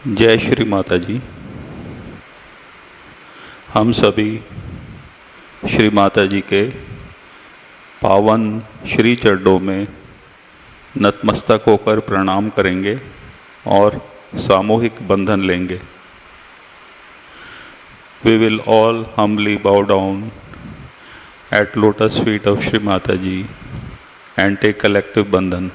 जय श्री माता जी। हम सभी श्री माता जी के पावन श्री चरणों में नतमस्तक होकर प्रणाम करेंगे और सामूहिक बंधन लेंगे। We will all humbly bow down at lotus feet of Shri Mata Ji and take collective bandhan.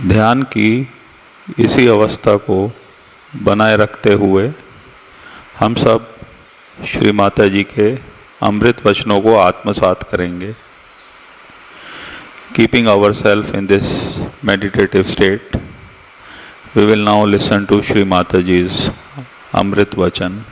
ध्यान की इसी अवस्था को बनाए रखते हुए हम सब श्री माता जी के अमृत वचनों को आत्मसात करेंगे. Keeping ourselves in this meditative state, we will now listen to Shri Mataji's Amrit Vachan.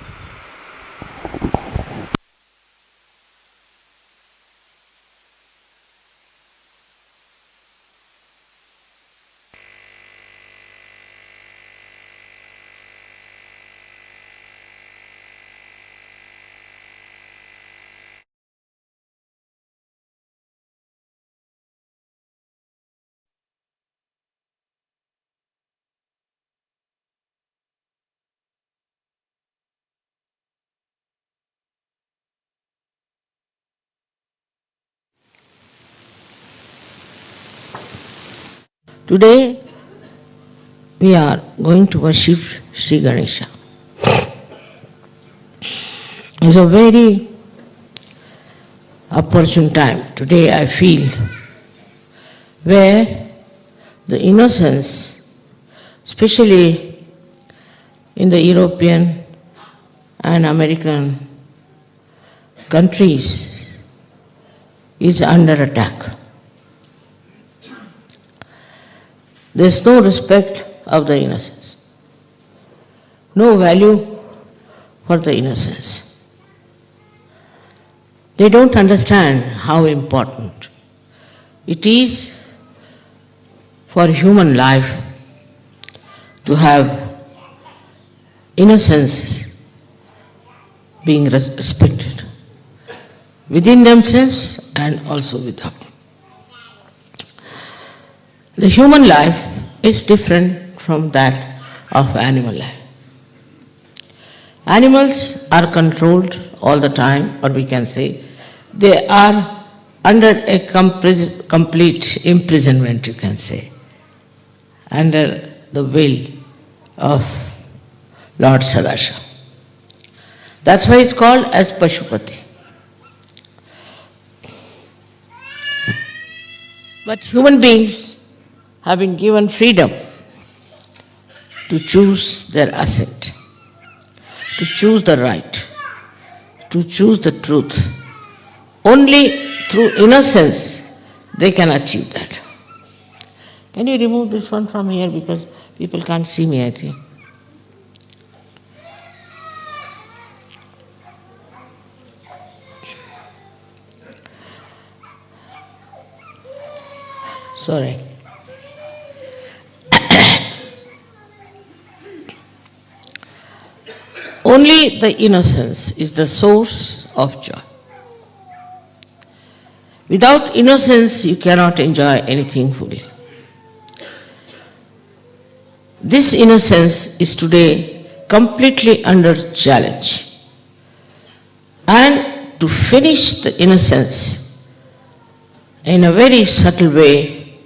Today we are going to worship Shri Ganesha. It's a very opportune time today, I feel, where the innocence, especially in the European and American countries, is under attack. There is no respect of the innocence, no value for the innocence. They don't understand how important it is for human life to have innocence being respected within themselves and also without. The human life is different from that of animal life. Animals are controlled all the time, or we can say they are under a complete imprisonment, you can say, under the will of Lord Sadashiva. That's why it's called as Pashupati. But human beings have been given freedom to choose their ascent, to choose the right, to choose the truth. Only through innocence they can achieve that. Can you remove this one from here, because people can't see me, I think. Sorry. Only the innocence is the source of joy. Without innocence, you cannot enjoy anything fully. This innocence is today completely under challenge. And to finish the innocence in a very subtle way,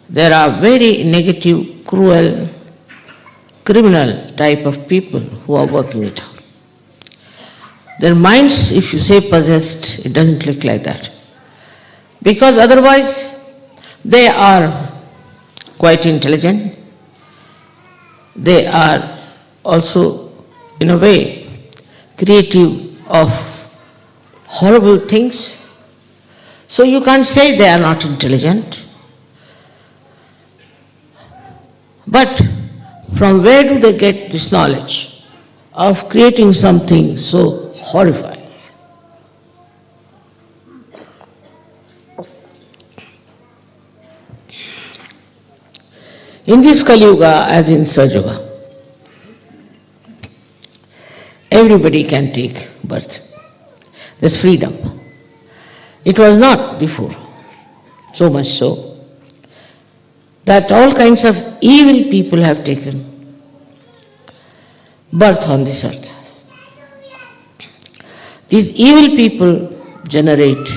there are very negative, cruel, criminal type of people who are working it out. Their minds, if you say possessed, it doesn't look like that. Because otherwise, they are quite intelligent. They are also, in a way, creative of horrible things. So you can't say they are not intelligent. But from where do they get this knowledge of creating something so horrifying? In this Kali Yuga, as in Satyuga, everybody can take birth. There's freedom. It was not before, so much so that all kinds of evil people have taken birth on this earth. These evil people generate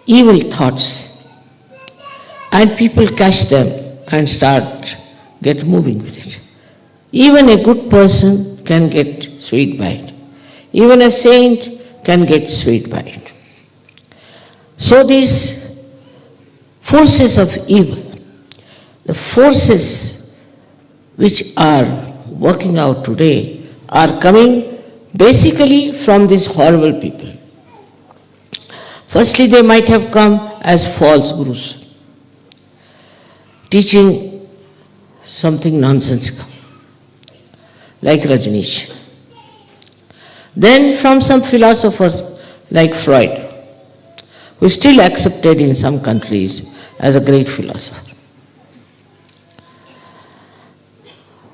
evil thoughts, and people catch them and get moving with it. Even a good person can get swayed by it. Even a saint can get swayed by it. So these forces of evil the forces which are working out today are coming basically from these horrible people. Firstly, they might have come as false gurus, teaching something nonsensical, like Rajneesh. Then from some philosophers like Freud, who is still accepted in some countries as a great philosopher.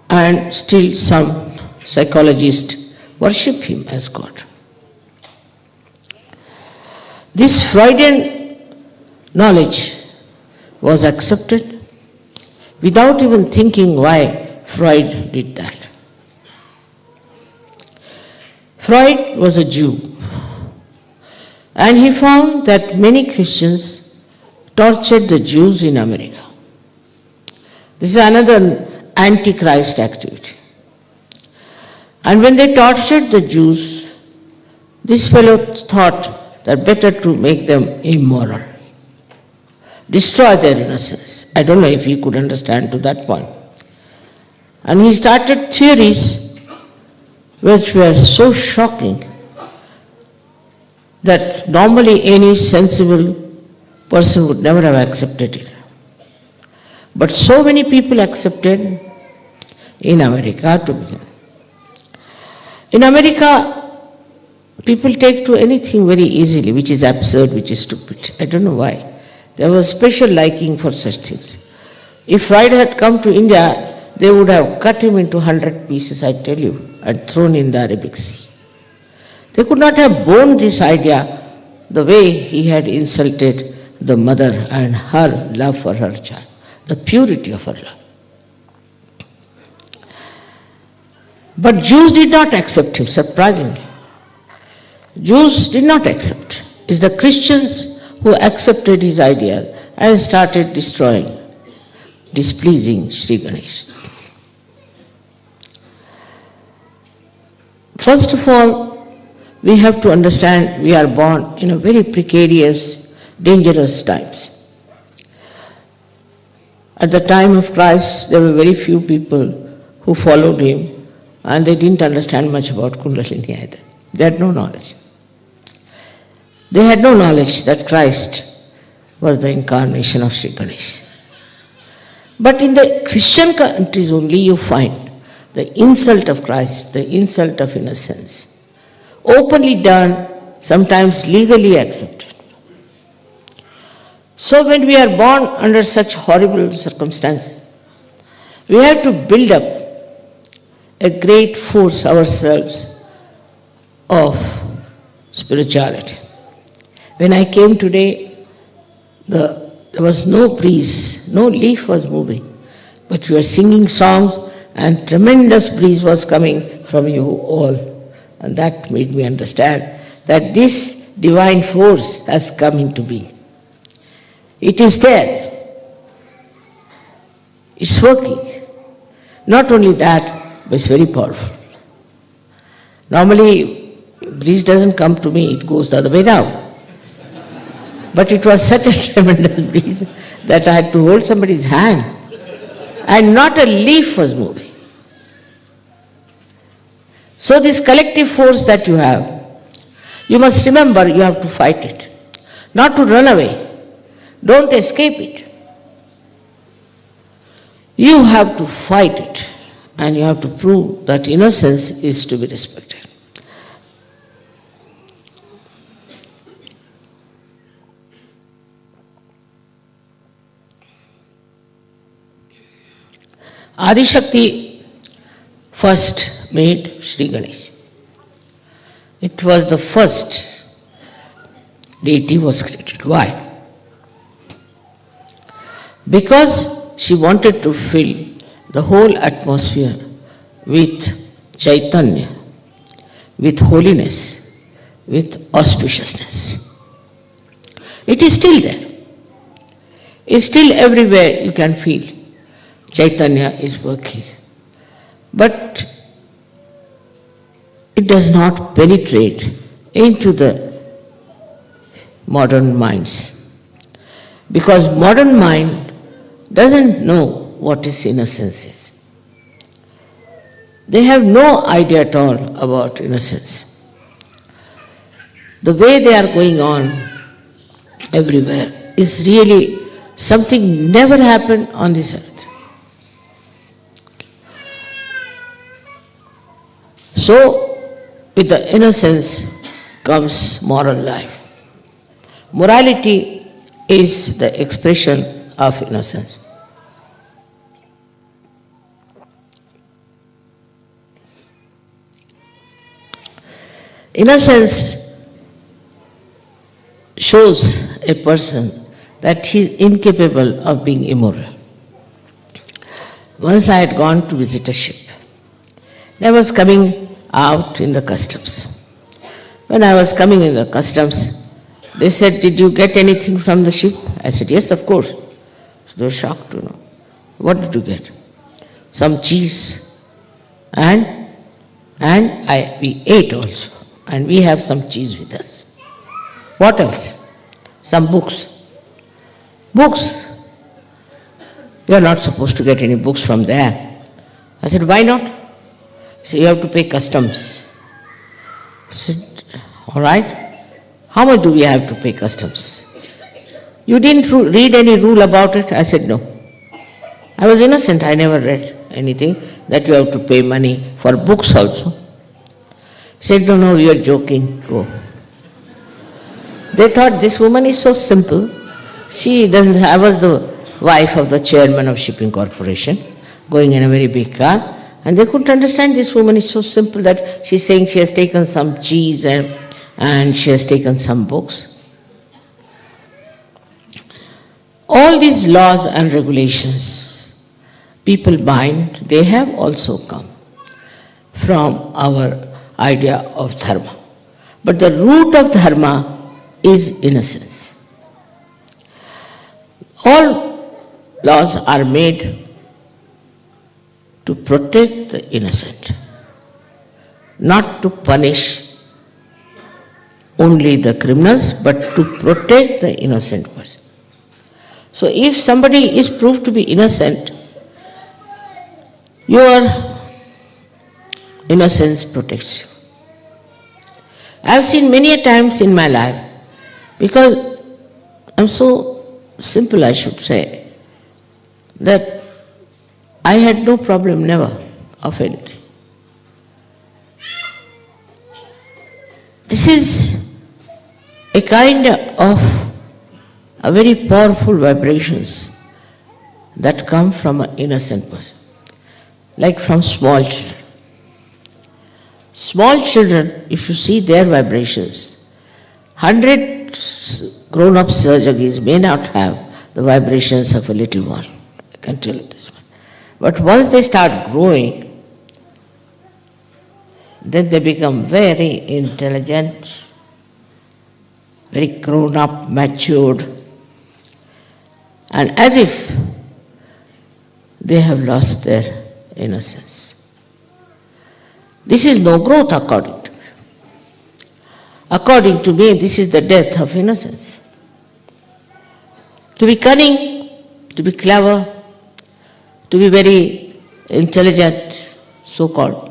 And still some psychologists worship him as God. This Freudian knowledge was accepted without even thinking why Freud did that. Freud was a Jew, and he found that many Christians tortured the Jews in America. This is another antichrist activity. And when they tortured the Jews, this fellow thought that better to make them immoral, destroy their innocence. I don't know if he could understand to that point. And he started theories which were so shocking that normally any sensible person would never have accepted it. But so many people accepted in America to begin. In America, people take to anything very easily, which is absurd, which is stupid. I don't know why. There was special liking for such things. If Freud had come to India, they would have cut him into 100 pieces, I tell you, and thrown in the Arabic Sea. They could not have borne this idea the way he had insulted the mother and her love for her child, the purity of her love. But Jews did not accept him, surprisingly. Jews did not accept. It's the Christians who accepted his ideas and started destroying, displeasing Shri Ganesha. First of all, we have to understand we are born in a very precarious, dangerous times. At the time of Christ, there were very few people who followed him, and they didn't understand much about Kundalini either. They had no knowledge. They had no knowledge that Christ was the incarnation of Shri Ganesha. But in the Christian countries only you find the insult of Christ, the insult of innocence, openly done, sometimes legally accepted. So when we are born under such horrible circumstances, we have to build up a great force ourselves of spirituality. When I came today, there was no breeze, no leaf was moving, but we were singing songs and tremendous breeze was coming from you all. And that made me understand that this divine force has come into being. It is there. It's working. Not only that, but it's very powerful. Normally, breeze doesn't come to me, it goes the other way down. But it was such a tremendous breeze that I had to hold somebody's hand, and not a leaf was moving. So this collective force that you have, you must remember you have to fight it, not to run away. Don't escape it. You have to fight it, and you have to prove that innocence is to be respected. Adi Shakti first made Shri Ganesha. It was the first deity was created. Why? Because she wanted to fill the whole atmosphere with Chaitanya, with holiness, with auspiciousness. It is still there. It's still everywhere you can feel. Chaitanya is working. But it does not penetrate into the modern minds. Because modern mind doesn't know what is innocence is. They have no idea at all about innocence. The way they are going on everywhere is really something never happened on this earth. So, with the innocence comes moral life. Morality is the expression of innocence. Innocence shows a person that he is incapable of being immoral. Once I had gone to visit a ship. I was coming out in the customs. When I was coming in the customs, they said, "Did you get anything from the ship?" I said, "Yes, of course." So they were shocked to know. "What did you get?" "Some cheese. And we ate also. And we have some cheese with us." "What else?" "Some books." "Books? You are not supposed to get any books from there." I said, "Why not?" So you have to pay customs. I said, "All right. How much do we have to pay customs?" "You didn't read any rule about it?" I said, "No." I was innocent. I never read anything that you have to pay money for books also. He said, "No, you are joking. Go." They thought this woman is so simple. I was the wife of the chairman of shipping corporation, going in a very big car. And they couldn't understand this woman is so simple that she's saying she has taken some cheese and she has taken some books. All these laws and regulations, people mind, they have also come from our idea of dharma. But the root of dharma is innocence. All laws are made to protect the innocent, not to punish only the criminals, but to protect the innocent person. So if somebody is proved to be innocent, your innocence protects you. I have seen many a times in my life, because I'm so simple, I should say, that I had no problem, never, of anything. This is a kind of a very powerful vibrations that come from an innocent person, like from small children. Small children, if you see their vibrations, 100 grown-up surgeries may not have the vibrations of a little one. I can tell you this one. But once they start growing, then they become very intelligent, very grown-up, matured, and as if they have lost their innocence. This is no growth according to me. According to me, this is the death of innocence. To be cunning, to be clever, to be very intelligent, so-called,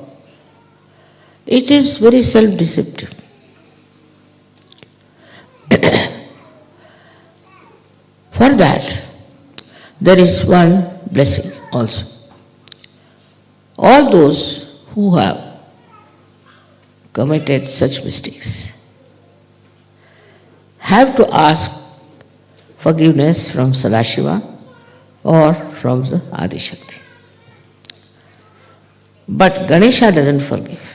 it is very self-deceptive. For that, there is one blessing also. All those who have committed such mistakes have to ask forgiveness from Sadashiva or from the Adi Shakti. But Ganesha doesn't forgive.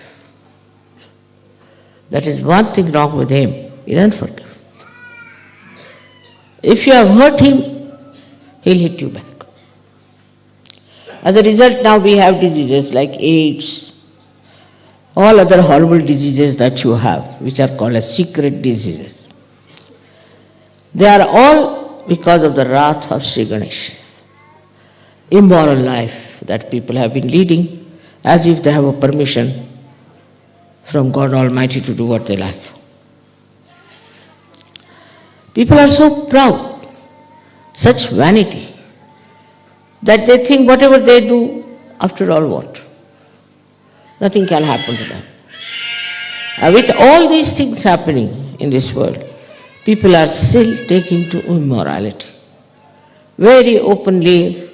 That is one thing wrong with him. He doesn't forgive. If you have hurt him, he'll hit you back. As a result, now we have diseases like AIDS, all other horrible diseases that you have, which are called as secret diseases. They are all because of the wrath of Sri Ganesha. Immoral life that people have been leading as if they have a permission from God Almighty to do what they like. People are so proud, such vanity, that they think whatever they do, after all what? Nothing can happen to them. With all these things happening in this world, people are still taking to immorality. Very openly,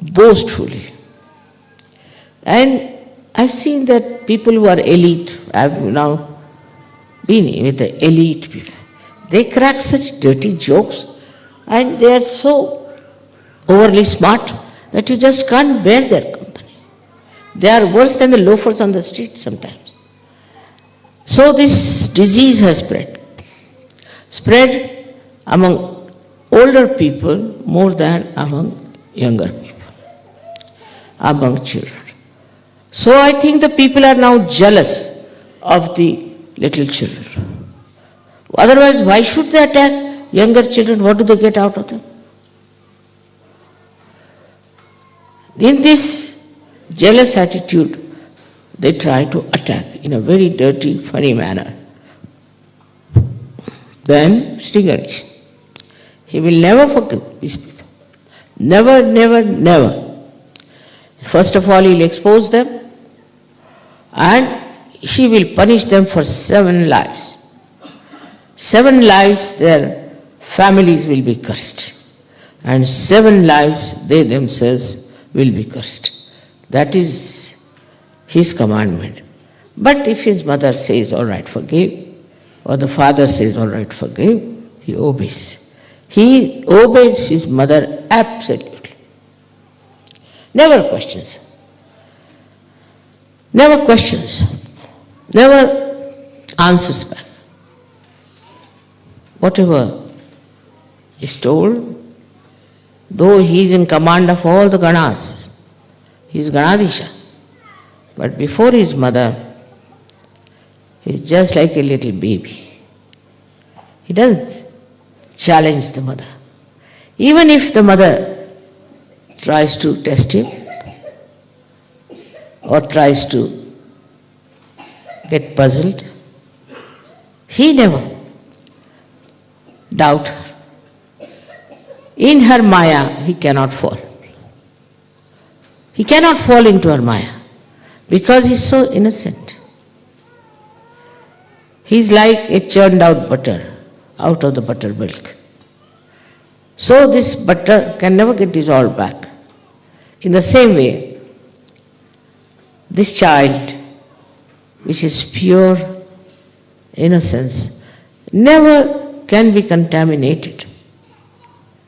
boastfully. And I've seen that people who are elite, I've now been with the elite people, they crack such dirty jokes and they are so overly smart that you just can't bear their company. They are worse than the loafers on the street sometimes. So this disease has spread among older people more than among younger people, among children. So I think the people are now jealous of the little children. Otherwise, why should they attack younger children? What do they get out of them? In this jealous attitude, they try to attack in a very dirty, funny manner. Then Shri Ganesha, he will never forgive these people. Never, never, never. First of all, he will expose them and he will punish them for 7 lives. 7 lives their families will be cursed, and 7 lives they themselves will be cursed. That is his commandment. But if his mother says, all right, forgive, or the father says, all right, forgive, he obeys. He obeys his mother absolutely. Never questions. Never questions. Never answers back. Whatever is told, though he is in command of all the Ganas, he is Ganadisha. But before his mother, he is just like a little baby. He doesn't challenge the mother. Even if the mother tries to test him or tries to get puzzled, he never doubt her. In her Maya, he cannot fall. He cannot fall into her Maya because he is so innocent. He is like a churned out butter out of the buttermilk. So this butter can never get dissolved back. In the same way, this child, which is pure innocence, never can be contaminated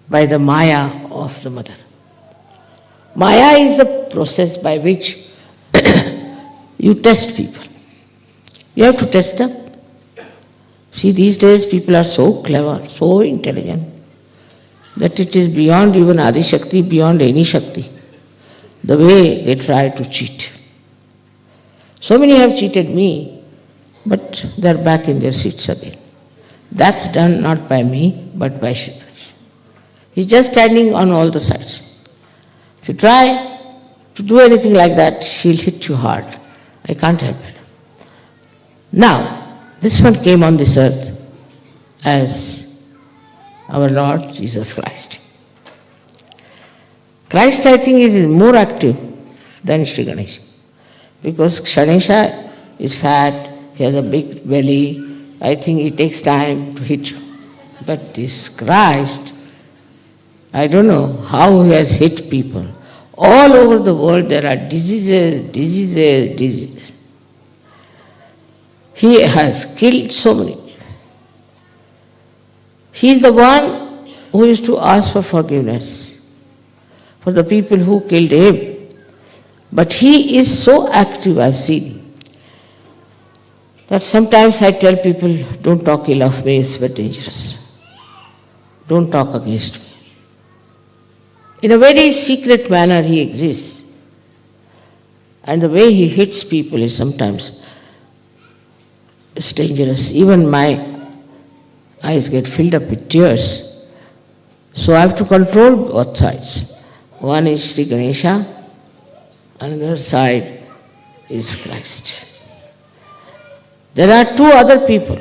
by the Maya of the mother. Maya is the process by which you test people. You have to test them. See, these days people are so clever, so intelligent, that it is beyond even Adi Shakti, beyond any Shakti, the way they try to cheat. So many have cheated me, but they are back in their seats again. That's done not by me, but by Shri. He's just standing on all the sides. If you try to do anything like that, he'll hit you hard. I can't help it. Now, this one came on this earth as our Lord Jesus Christ. Christ, I think, is more active than Shri Ganesha. Because Ganesha is fat, he has a big belly, I think it takes time to hit you. But this Christ, I don't know how he has hit people. All over the world there are diseases. He has killed so many people. He is the one who used to ask for forgiveness for the people who killed him. But he is so active, I've seen, that sometimes I tell people, don't talk ill of me, it's very dangerous. Don't talk against me. In a very secret manner he exists. And the way he hits people is sometimes it's dangerous. Even my eyes get filled up with tears. So I have to control both sides. One is Shri Ganesha, another side is Christ. There are 2 other people,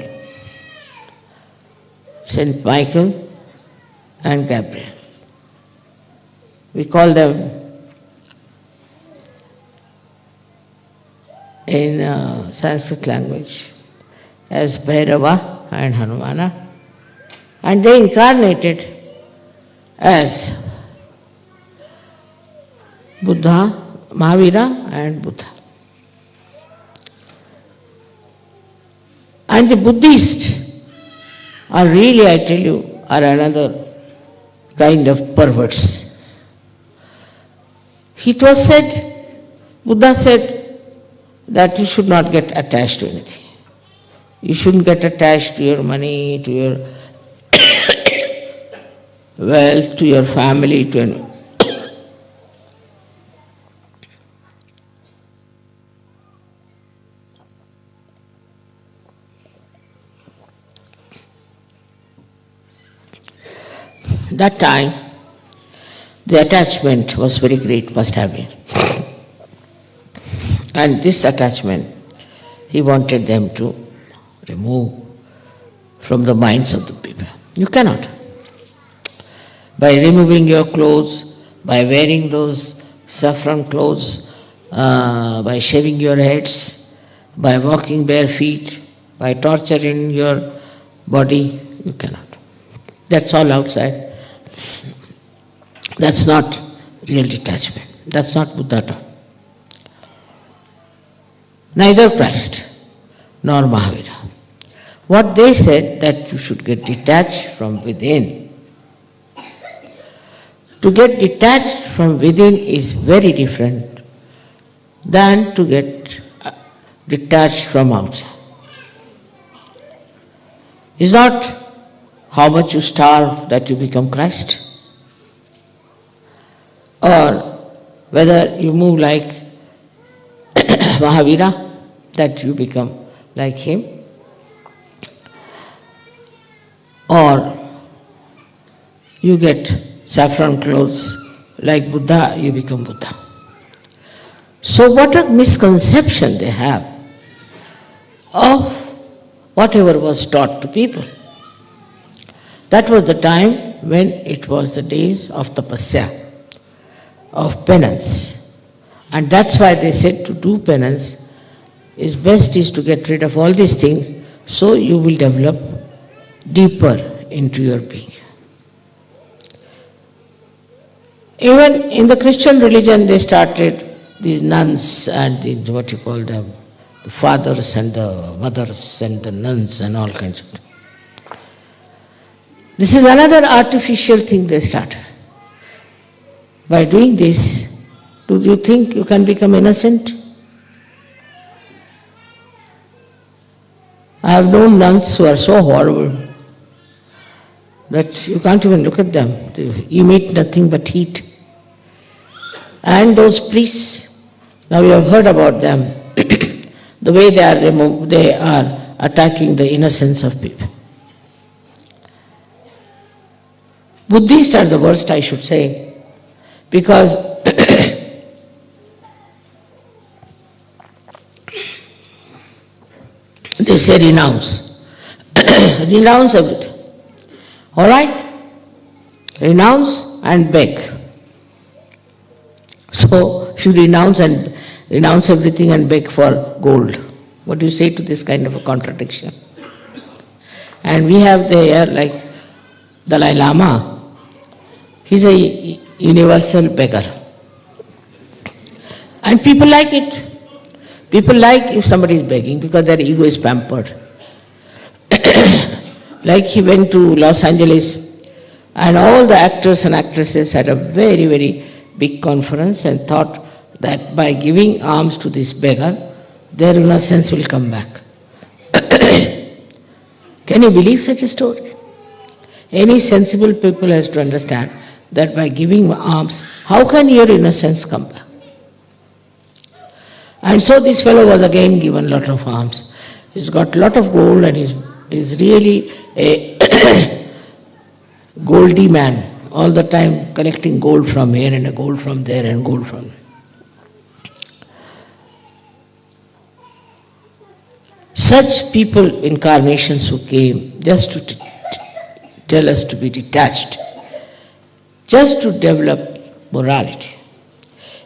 Saint Michael and Gabriel. We call them in Sanskrit language as Bhairava and Hanumana, and they incarnated as Buddha, Mahavira and Buddha. And the Buddhists are really, I tell you, are another kind of perverts. It was said, Buddha said that you should not get attached to anything. You shouldn't get attached to your money, to your wealth, to your family, to your... That time, the attachment was very great, must have been. And this attachment, he wanted them to remove from the minds of the people. You cannot. By removing your clothes, by wearing those saffron clothes, by shaving your heads, by walking bare feet, by torturing your body, you cannot. That's all outside. That's not real detachment. That's not Buddha taught. Neither Christ nor Mahavira. What they said that you should get detached from within. To get detached from within is very different than to get detached from outside. It's not how much you starve that you become Christ, or whether you move like Mahavira, that you become like him, or you get saffron clothes like Buddha, you become Buddha. So what a misconception they have of whatever was taught to people. That was the time when it was the days of tapasya, of penance. And that's why they said to do penance is best is to get rid of all these things, so you will develop deeper into your being. Even in the Christian religion they started these nuns and what you call them, the fathers and the mothers and the nuns and all kinds of things. This is another artificial thing they started. By doing this, do you think you can become innocent? I have known nuns who are so horrible that you can't even look at them. They emit nothing but heat. And those priests, now you have heard about them, the way they are attacking the innocence of people. Buddhists are the worst, I should say, because they say renounce. Renounce everything. All right? Renounce and beg. So you renounce everything and beg for gold. What do you say to this kind of a contradiction? And we have there like Dalai Lama. He's a universal beggar. And people like it. People like if somebody is begging because their ego is pampered. Like he went to Los Angeles and all the actors and actresses had a very, very big conference and thought that by giving alms to this beggar, their innocence will come back. Can you believe such a story? Any sensible people has to understand that by giving alms, how can your innocence come back? And so this fellow was again given a lot of alms. He's got a lot of gold and he's really a goldy man, all the time collecting gold from here and gold from there and gold from... Such people, incarnations who came just to tell us to be detached, just to develop morality.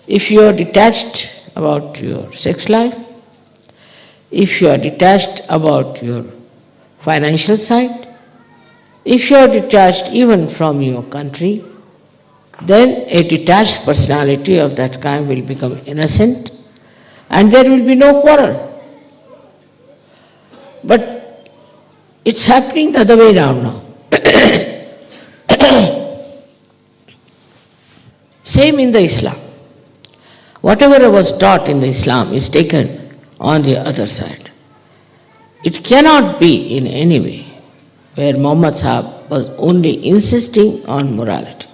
If you are detached about your sex life, if you are detached about your financial side, if you are detached even from your country, then a detached personality of that kind will become innocent and there will be no quarrel. But it's happening the other way around now. Same in the Islam. Whatever was taught in the Islam is taken on the other side. It cannot be in any way where Muhammad Sahib was only insisting on morality.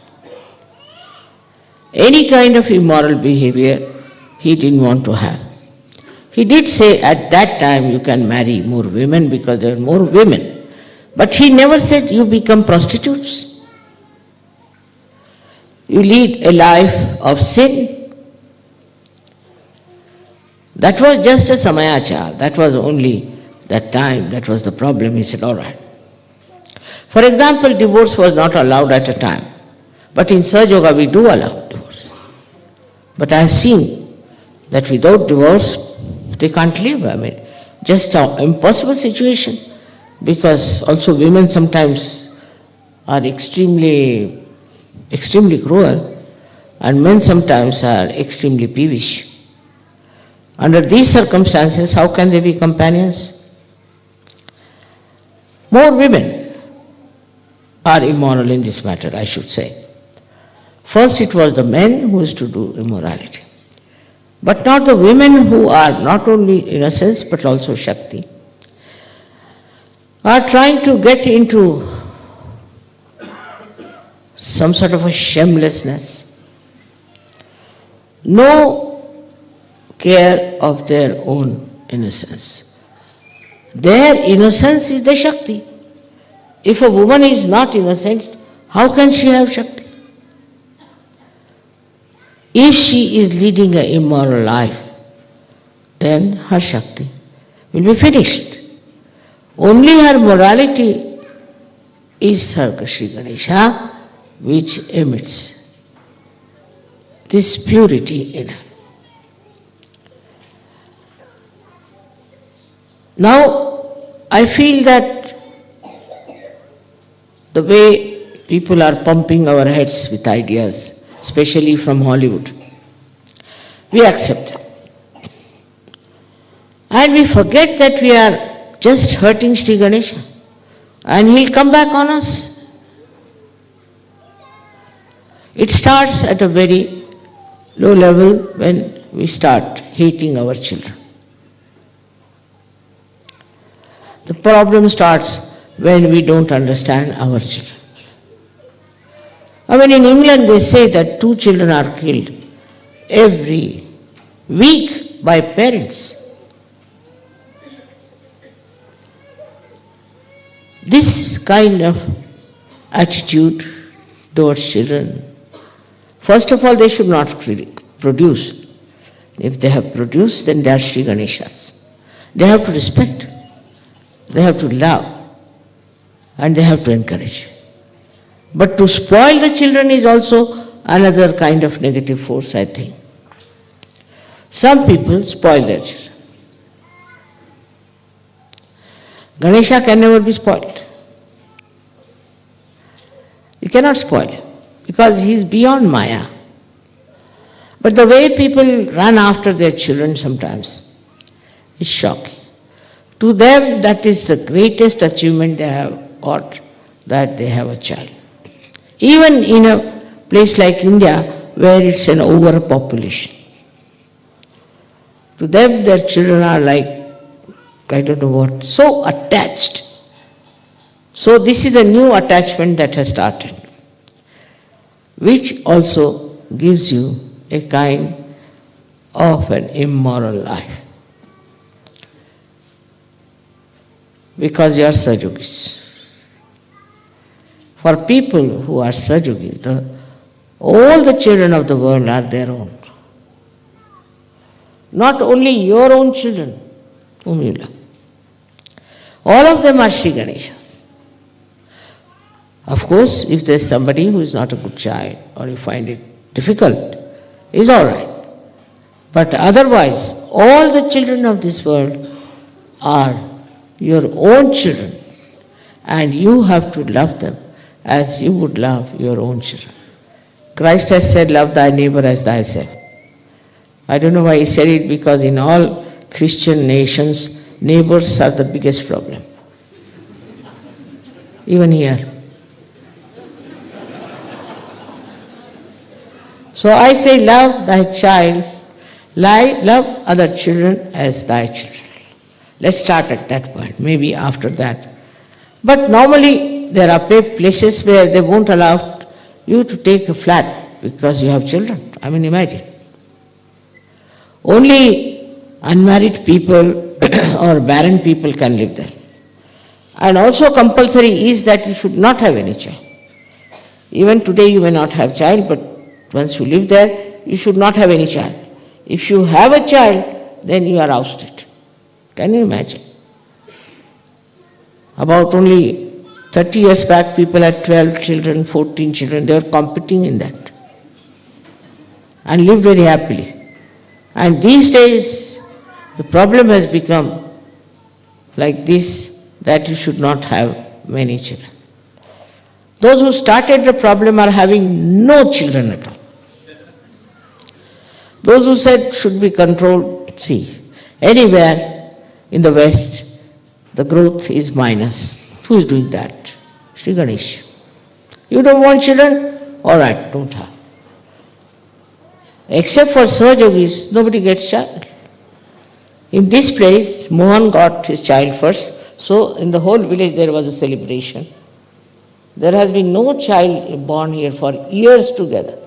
Any kind of immoral behavior he didn't want to have. He did say at that time you can marry more women because there are more women. But he never said you become prostitutes. You lead a life of sin. That was just a samayachar. That was only that time. That was the problem. He said, all right. For example, divorce was not allowed at a time. But in Sahaja Yoga we do allow divorce. But I have seen that without divorce, they can't live. I mean, just an impossible situation. Because also women sometimes are extremely cruel, and men sometimes are extremely peevish. Under these circumstances, how can they be companions? More women are immoral in this matter, I should say. First it was the men who used to do immorality. But not the women who are not only innocents but also Shakti, are trying to get into some sort of a shamelessness. No care of their own innocence. Their innocence is the Shakti. If a woman is not innocent, how can she have Shakti? If she is leading an immoral life, then her Shakti will be finished. Only her morality is her Shri Ganesha, which emits this purity in her. Now, I feel that the way people are pumping our heads with ideas, especially from Hollywood, we accept it. And we forget that we are just hurting Shri Ganesha, and he'll come back on us. It starts at a very low level when we start hating our children. The problem starts when we don't understand our children. I mean, in England they say that 2 children are killed every week by parents. This kind of attitude towards children, first of all, they should not produce. If they have produced, then they are Shri Ganeshas. They have to respect, they have to love, and they have to encourage. But to spoil the children is also another kind of negative force, I think. Some people spoil their children. Ganesha can never be spoiled. You cannot spoil him because he is beyond Maya. But the way people run after their children sometimes is shocking. To them, that is the greatest achievement they have got, that they have a child. Even in a place like India, where it's an overpopulation. To them, their children are like, I don't know what, so attached. So this is a new attachment that has started, which also gives you a kind of an immoral life. Because you are Sajogis. For people who are Sajogis, all the children of the world are their own. Not only your own children whom you love. All of them are Shri Ganeshas. Of course, if there is somebody who is not a good child, or you find it difficult, is all right. But otherwise, all the children of this world are your own children, and you have to love them as you would love your own children. Christ has said, love thy neighbor as thyself. I don't know why he said it, because in all Christian nations, neighbors are the biggest problem. Even here. So I say, love thy child, love other children as thy children. Let's start at that point, maybe after that. But normally there are places where they won't allow you to take a flat because you have children. I mean, imagine. Only unmarried people or barren people can live there. And also compulsory is that you should not have any child. Even today you may not have child, but once you live there, you should not have any child. If you have a child, then you are ousted. Can you imagine? About only 30 years back, people had 12 children, 14 children. They were competing in that and lived very happily. And these days, the problem has become like this, that you should not have many children. Those who started the problem are having no children at all. Those who said should be controlled, see, anywhere in the West, the growth is minus. Who is doing that? Shri Ganesha. You don't want children? All right, don't have. Except for Sahajogis, nobody gets child. In this place, Mohan got his child first, so in the whole village there was a celebration. There has been no child born here for years together.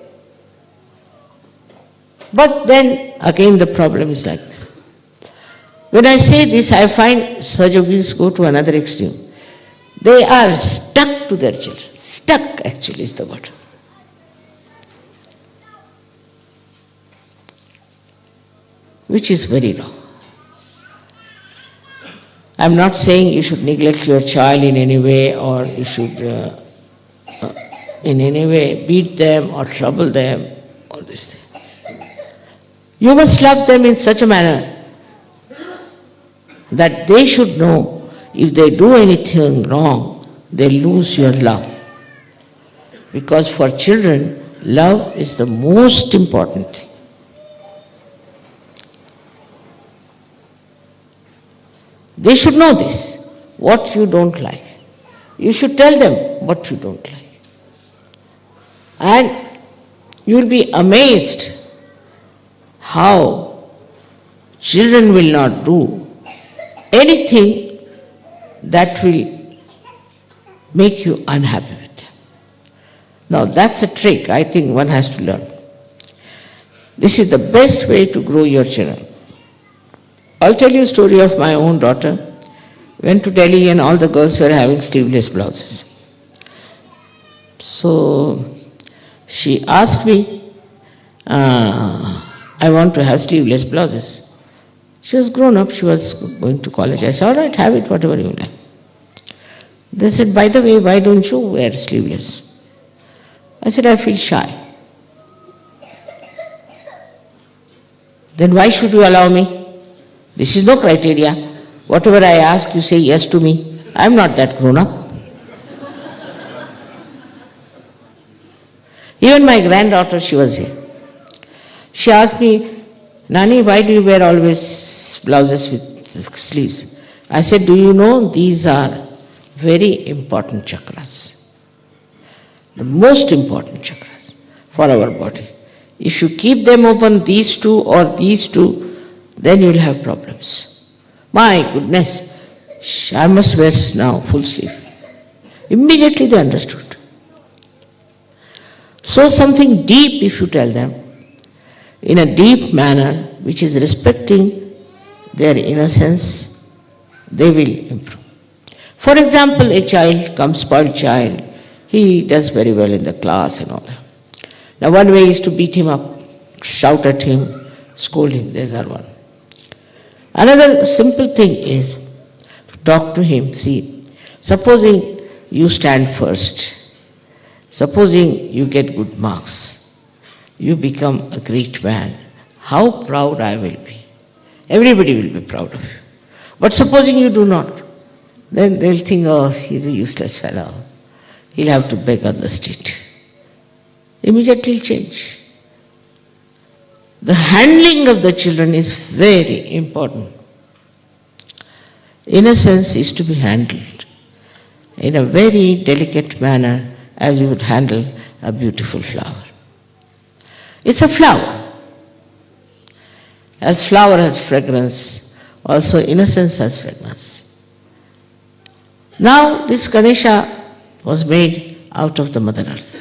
But then again the problem is like this. When I say this, I find Sahajogis go to another extreme. They are stuck to their children. Stuck actually is the word. Which is very wrong. I am not saying you should neglect your child in any way, or you should in any way beat them or trouble them, all this thing. You must love them in such a manner that they should know if they do anything wrong, they lose your love. Because for children, love is the most important thing. They should know this, what you don't like. You should tell them what you don't like. And you will be amazed how children will not do anything that will make you unhappy with them. Now that's a trick I think one has to learn. This is the best way to grow your children. I'll tell you a story of my own daughter. Went to Delhi and all the girls were having sleeveless blouses. So she asked me, I want to have sleeveless blouses. She was grown up, she was going to college. I said, all right, have it, whatever you like. They said, by the way, why don't you wear sleeveless? I said, I feel shy. Then why should you allow me? This is no criteria. Whatever I ask, you say yes to me. I am not that grown up. Even my granddaughter, she was here. She asked me, Nani, why do you wear always blouses with sleeves? I said, do you know these are very important chakras? The most important chakras for our body. If you keep them open, these two or these two, then you will have problems. My goodness, I must wear now full sleeve. Immediately they understood. So something deep if you tell them, in a deep manner, which is respecting their innocence, they will improve. For example, a child comes, spoiled child, he does very well in the class and all that. Now one way is to beat him up, shout at him, scold him, there's that one. Another simple thing is to talk to him. See, supposing you stand first, supposing you get good marks, you become a great man. How proud I will be. Everybody will be proud of you. But supposing you do not, then they'll think, oh, he's a useless fellow. He'll have to beg on the street. Immediately change. The handling of the children is very important. Innocence is to be handled in a very delicate manner as you would handle a beautiful flower. It's a flower. As flower has fragrance, also innocence has fragrance. Now this Ganesha was made out of the Mother Earth.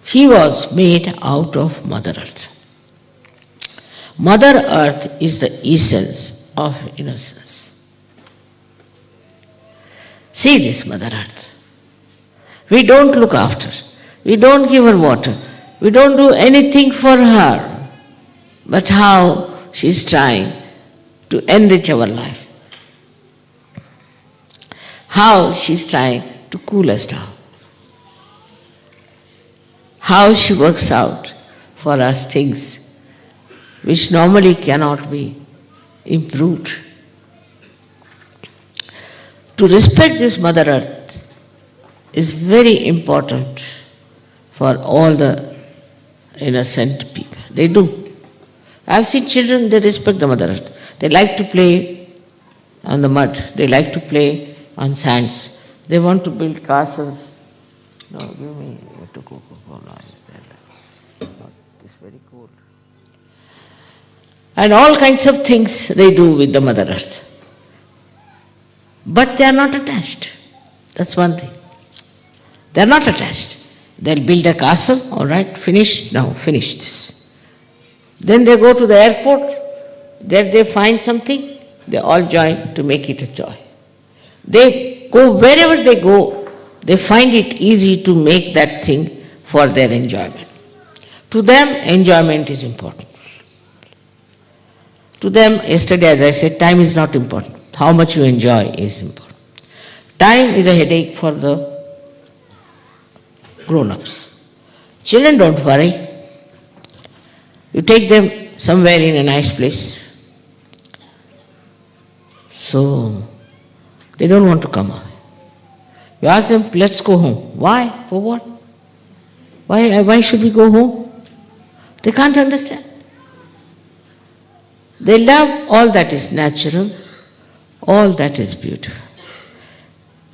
He was made out of Mother Earth. Mother Earth is the essence of innocence. See this Mother Earth. We don't look after her. We don't give her water. We don't do anything for her. But how she's trying to enrich our life. How she's trying to cool us down. How she works out for us things which normally cannot be improved. To respect this Mother Earth is very important for all the innocent people. They do. I've seen children, they respect the Mother Earth. They like to play on the mud. They like to play on sands. They want to build castles. No, give me to Coca-Cola. It's very cold. And all kinds of things they do with the Mother Earth. But they are not attached. That's one thing. They are not attached. They'll build a castle, all right, finished, now finish this. Then they go to the airport, there they find something, they all join to make it a joy. They go wherever they go, they find it easy to make that thing for their enjoyment. To them, enjoyment is important. To them, yesterday as I said, time is not important. How much you enjoy is important. Time is a headache for the grown-ups. Children don't worry. You take them somewhere in a nice place. So, they don't want to come away. You ask them, let's go home. Why? For what? Why should we go home? They can't understand. They love all that is natural, all that is beautiful.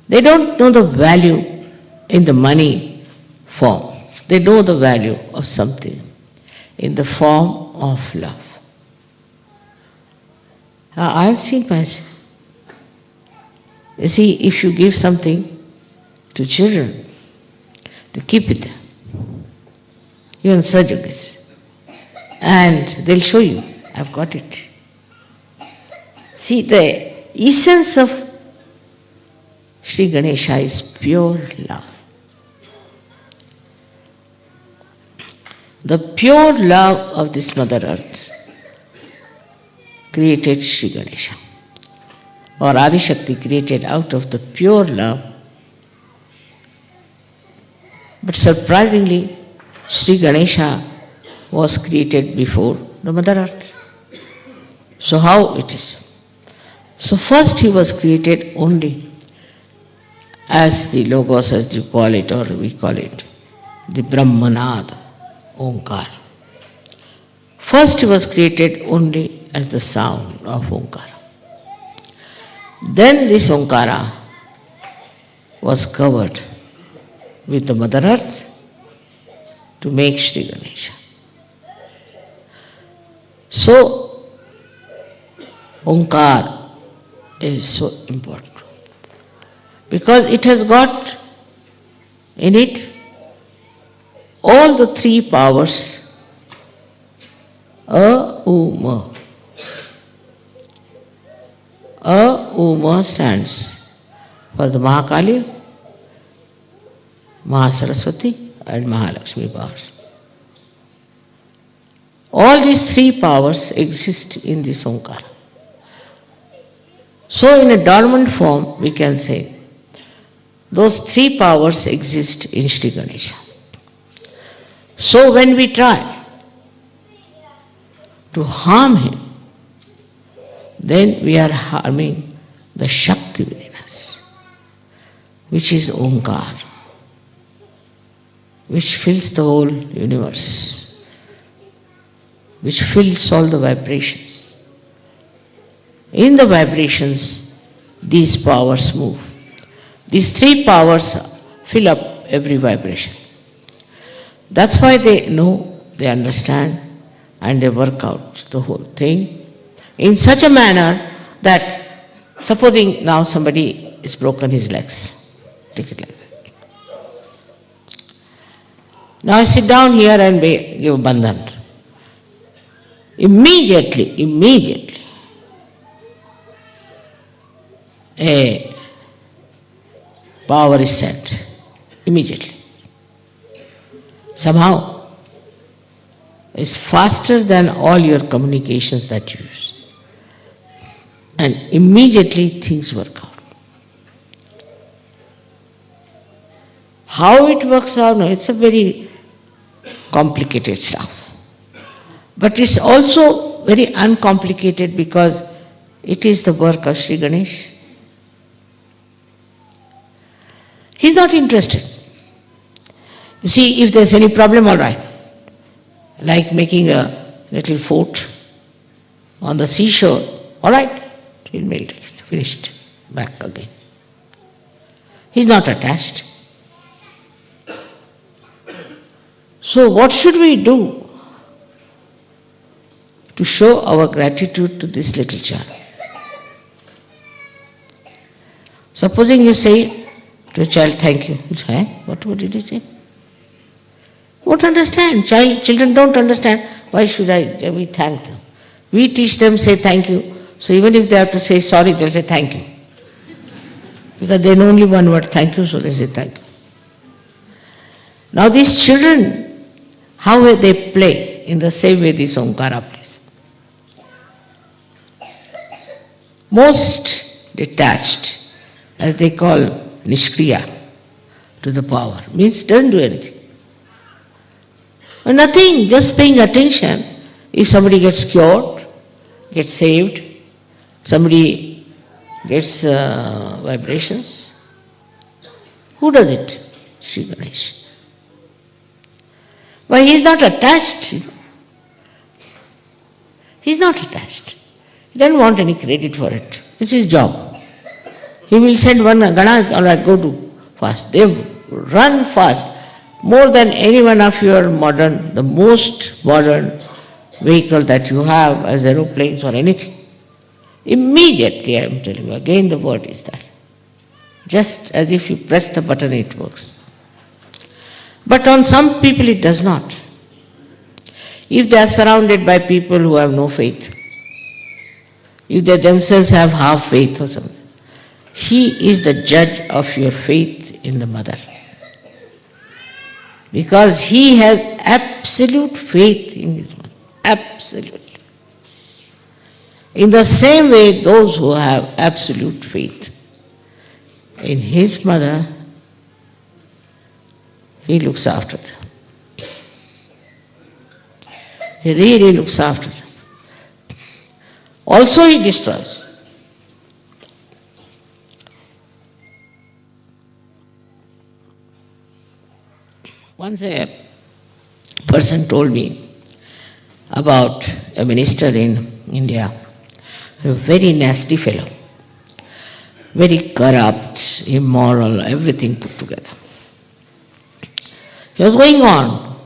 They don't know the value in the money form. They know the value of something in the form of love. I have seen myself. You see, if you give something to children, they keep it there. Even surgeries. And they'll show you, I've got it. See, the essence of Shri Ganesha is pure love. The pure love of this Mother Earth created Shri Ganesha. Or Adi Shakti created out of the pure love. But surprisingly, Shri Ganesha was created before the Mother Earth. So how it is? So first he was created only as the Logos, as you call it, or we call it, the Brahmanad, Omkar. First he was created only as the sound of Omkara. Then this Omkara was covered with the Mother Earth to make Shri Ganesha. So, Omkar is so important because it has got in it all the three powers, A, U, Ma. A, U, Ma stands for the Mahakali, Mahasaraswati and Mahalakshmi powers. All these three powers exist in this Omkara. So in a dormant form, we can say, those three powers exist in Shri Ganesha. So when we try to harm him, then we are harming the Shakti within us, which is Omkar, which fills the whole universe, which fills all the vibrations. In the vibrations, these powers move. These three powers fill up every vibration. That's why they know, they understand, and they work out the whole thing in such a manner that, supposing now somebody is broken his legs, take it like that. Now I sit down here and give bandhan. Immediately, a power is sent. Immediately. Somehow, it's faster than all your communications that you use. And immediately things work out. How it works out, no, it's a very complicated stuff. But it's also very uncomplicated because it is the work of Shri Ganesh. He's not interested. You see, if there's any problem, all right. Like making a little fort on the seashore, all right, he'll make it, finished, back again. He's not attached. So what should we do to show our gratitude to this little child? Supposing you say to a child, thank you. What did you say? Won't understand. Children don't understand. Why should we thank them? We teach them, say thank you. So even if they have to say sorry, they'll say thank you. Because they know only one word, thank you, so they say thank you. Now these children, how they play in the same way this Omkara plays. Most detached, as they call Nishkriya, to the power, means doesn't do anything. Nothing, just paying attention. If somebody gets cured, gets saved, somebody gets vibrations, who does it? Shri Ganesh. But he is not attached. He is not attached. He doesn't want any credit for it. It's his job. He will send one Gana, all right, go do fast. They run fast. More than any one of your modern, the most modern vehicle that you have as aeroplanes or anything. Immediately, I am telling you, again the word is that. Just as if you press the button, it works. But on some people it does not. If they are surrounded by people who have no faith, if they themselves have half faith or something, he is the judge of your faith in the mother. Because he has absolute faith in his mother. Absolutely. In the same way, those who have absolute faith in his mother, he looks after them. He really looks after them. Also he destroys. Once a person told me about a minister in India, a very nasty fellow, very corrupt, immoral, everything put together. He was going on,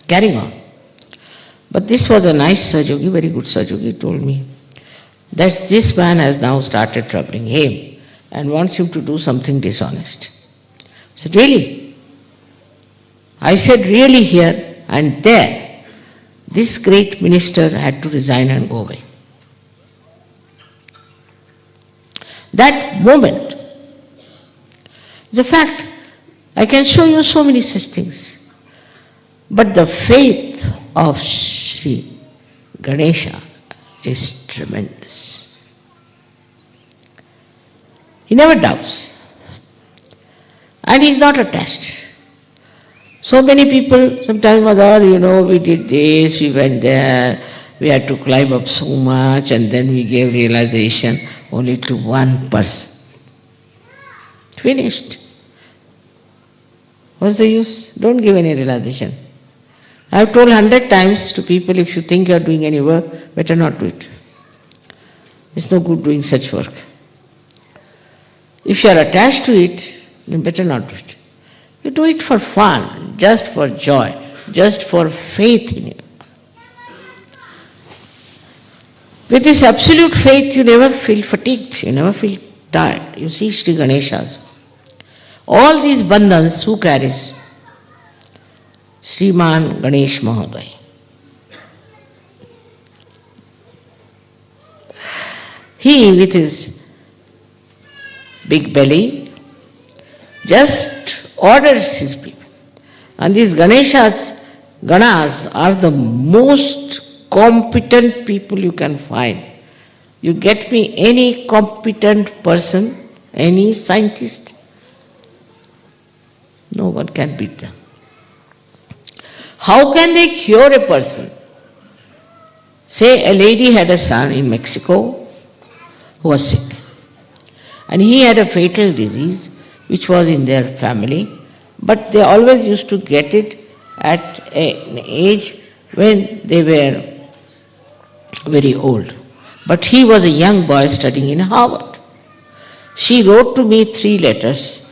carrying on. But this was a nice Sahajogi, very good Sahajogi, told me that this man has now started troubling him and wants him to do something dishonest. I said, really? I said, really here and there, this great minister had to resign and go away. That moment is a fact. I can show you so many such things. But the faith of Shri Ganesha is tremendous. He never doubts. And he is not attached. So many people, sometimes, Mother, we did this, we went there, we had to climb up so much, and then we gave realization only to one person. Finished. What's the use? Don't give any realization. I have told 100 times to people, if you think you are doing any work, better not do it. It's no good doing such work. If you are attached to it, then better not do it. You do it for fun, just for joy, just for faith in it. With this absolute faith, you never feel fatigued, you never feel tired. You see Shri Ganeshas. All these bandhans, who carries? Shriman Ganesh Mahoday. He, with his big belly, just orders his people. And these Ganas are the most competent people you can find. You get me any competent person, any scientist, no one can beat them. How can they cure a person? Say a lady had a son in Mexico who was sick, and he had a fatal disease which was in their family, but they always used to get it at an age when they were very old. But he was a young boy studying in Harvard. She wrote to me 3 letters,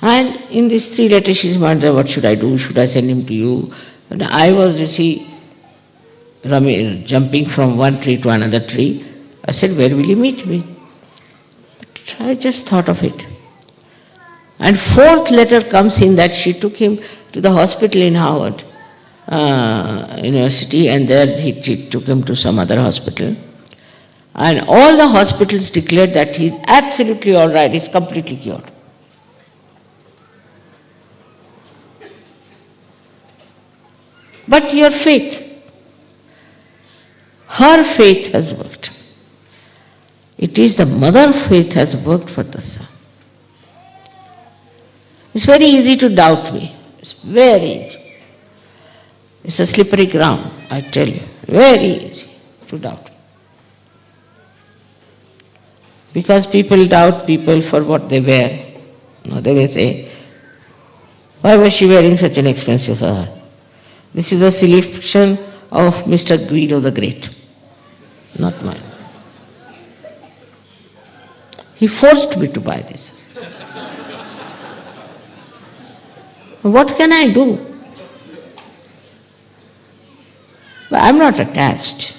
and in these 3 letters she said, what should I do? Should I send him to you? And I was, jumping from one tree to another tree. I said, where will you meet me? But I just thought of it. And 4th letter comes in that she took him to the hospital in Harvard University, and there she took him to some other hospital. And all the hospitals declared that he's absolutely all right, he's completely cured. But your faith, her faith has worked. It is the mother faith has worked for the son. It's very easy to doubt me. It's very easy. It's a slippery ground, I tell you. Very easy to doubt. Because people doubt people for what they wear. They may say, why was she wearing such an expensive fur? This is a selection of Mr. Guido the Great, not mine. He forced me to buy this. What can I do? Well, I'm not attached,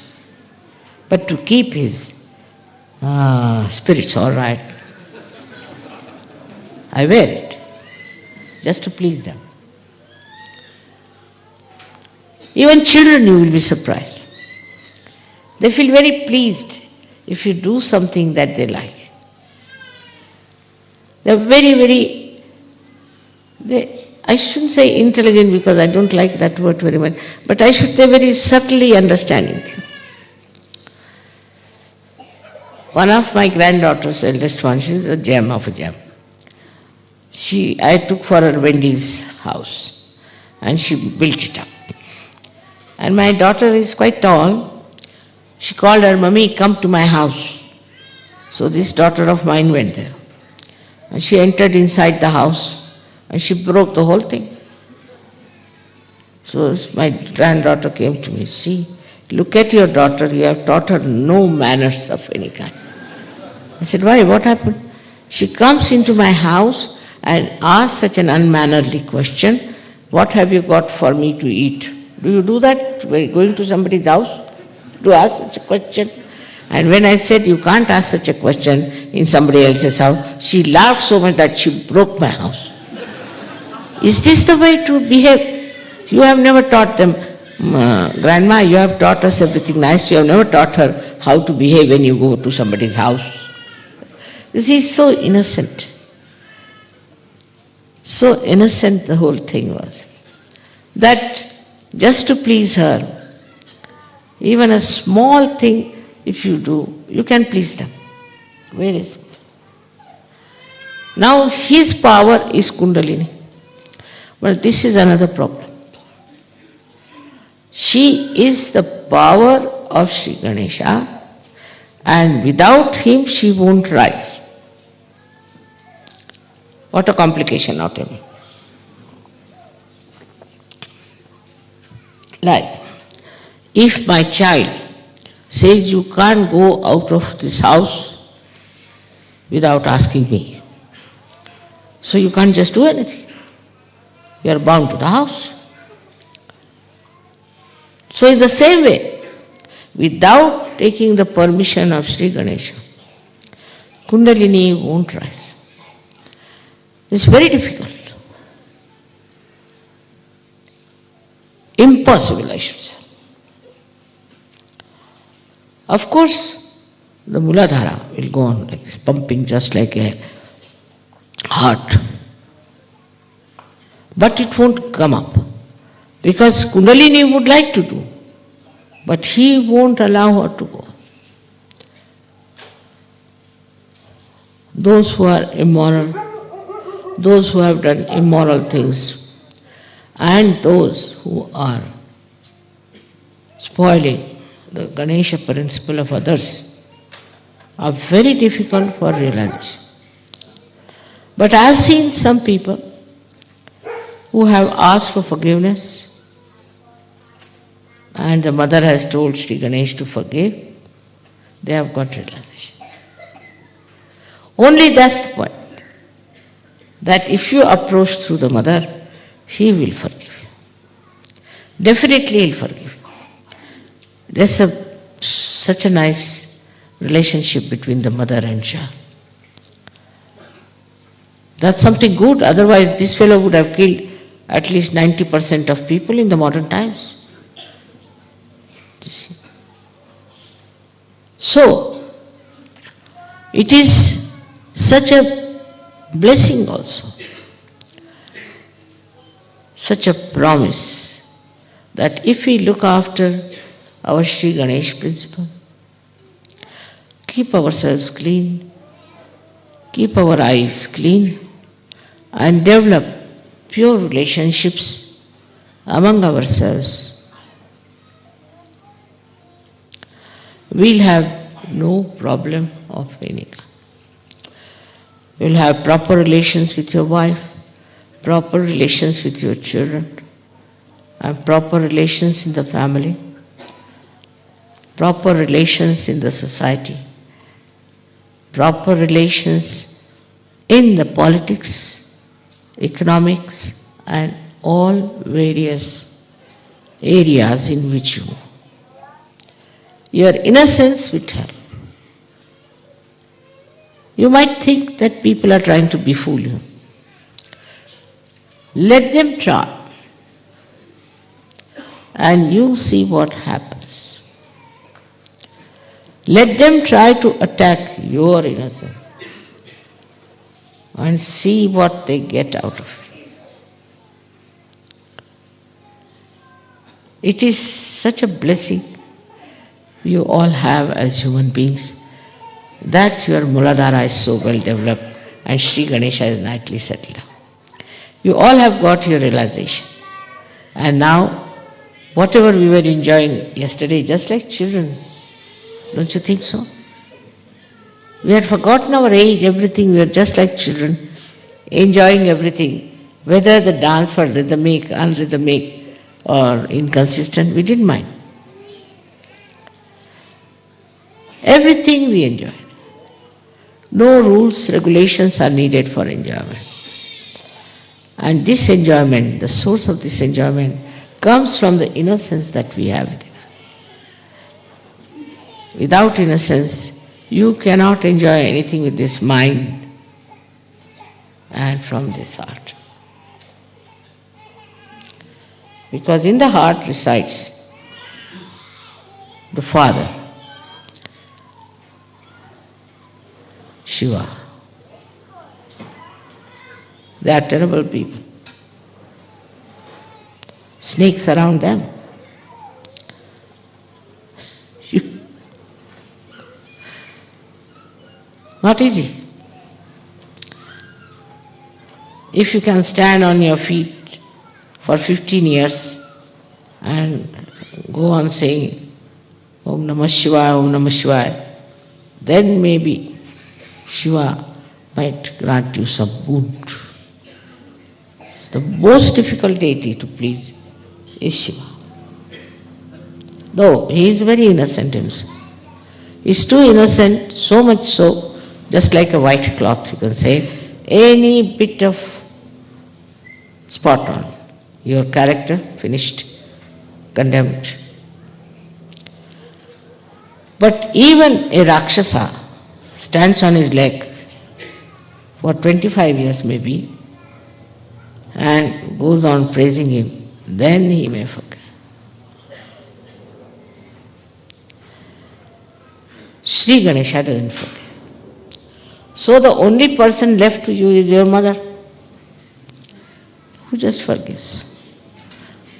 but to keep his spirits all right, I wear it, just to please them. Even children, you will be surprised. They feel very pleased if you do something that they like. They're very, I shouldn't say intelligent because I don't like that word very much, but I should say very subtly understanding things. One of my granddaughters, eldest one, she's a gem of a gem. I took for her Wendy's house and she built it up. And my daughter is quite tall. She called her, Mummy, come to my house. So this daughter of mine went there. And she entered inside the house and she broke the whole thing. So my granddaughter came to me, see, look at your daughter, you have taught her no manners of any kind. I said, why, what happened? She comes into my house and asks such an unmannerly question, what have you got for me to eat? Do you do that when going to somebody's house? To ask such a question? And when I said you can't ask such a question in somebody else's house, she laughed so much that she broke my house. Is this the way to behave? You have never taught them, Grandma, you have taught us everything nice, you have never taught her how to behave when you go to somebody's house. She is so innocent. So innocent the whole thing was. That just to please her, even a small thing if you do, you can please them. Very simple. Now his power is Kundalini. But this is another problem. She is the power of Shri Ganesha, and without him she won't rise. What a complication, not a. Like, if my child says you can't go out of this house without asking me, so you can't just do anything. You are bound to the house. So in the same way, without taking the permission of Shri Ganesha, Kundalini won't rise. It's very difficult. Impossible, I should say. Of course, the Muladhara will go on like this, pumping just like a heart. But it won't come up. Because Kundalini would like to do, but he won't allow her to go. Those who are immoral, those who have done immoral things, and those who are spoiling the Ganesha principle of others are very difficult for realization. But I have seen some people who have asked for forgiveness, and the mother has told Shri Ganesh to forgive, they have got realization. Only that's the point. That if you approach through the mother, she will forgive you. Definitely he'll forgive you. There's such a nice relationship between the mother and child. That's something good, otherwise this fellow would have killed at least 90% of people in the modern times. So, it is such a blessing also, such a promise that if we look after our Shri Ganesh principle, keep ourselves clean, keep our eyes clean, and develop pure relationships among ourselves, we'll have no problem of any kind. You'll have proper relations with your wife, proper relations with your children, and proper relations in the family, proper relations in the society, proper relations in the politics, economics, and all various areas in which you move. Your innocence will help. You might think that people are trying to befool you. Let them try, and you see what happens. Let them try to attack your innocence and see what they get out of it. It is such a blessing you all have as human beings, that your Muladhara is so well developed and Shri Ganesha is nicely settled down. You all have got your realization. And now, whatever we were enjoying yesterday, just like children, don't you think so? We had forgotten our age, everything, we were just like children, enjoying everything. Whether the dance was rhythmic, unrhythmic, or inconsistent, we didn't mind. Everything we enjoyed. No rules, regulations are needed for enjoyment. And this enjoyment, the source of this enjoyment, comes from the innocence that we have within us. Without innocence, you cannot enjoy anything with this mind and from this heart. Because in the heart resides the Father, Shiva. They are terrible people. Snakes around them. Not easy. If you can stand on your feet for 15 years and go on saying Om Namah Shivaya, Om Namah Shivaya, then maybe Shiva might grant you some boon. The most difficult deity to please is Shiva. Though he is very innocent himself. He is too innocent, so much so, just like a white cloth, you can say, any bit of spot on, your character finished, condemned. But even a Rakshasa stands on his leg for 25 years maybe and goes on praising him, then he may forget. Shri Ganesha doesn't forget. So the only person left to you is your mother, who just forgives.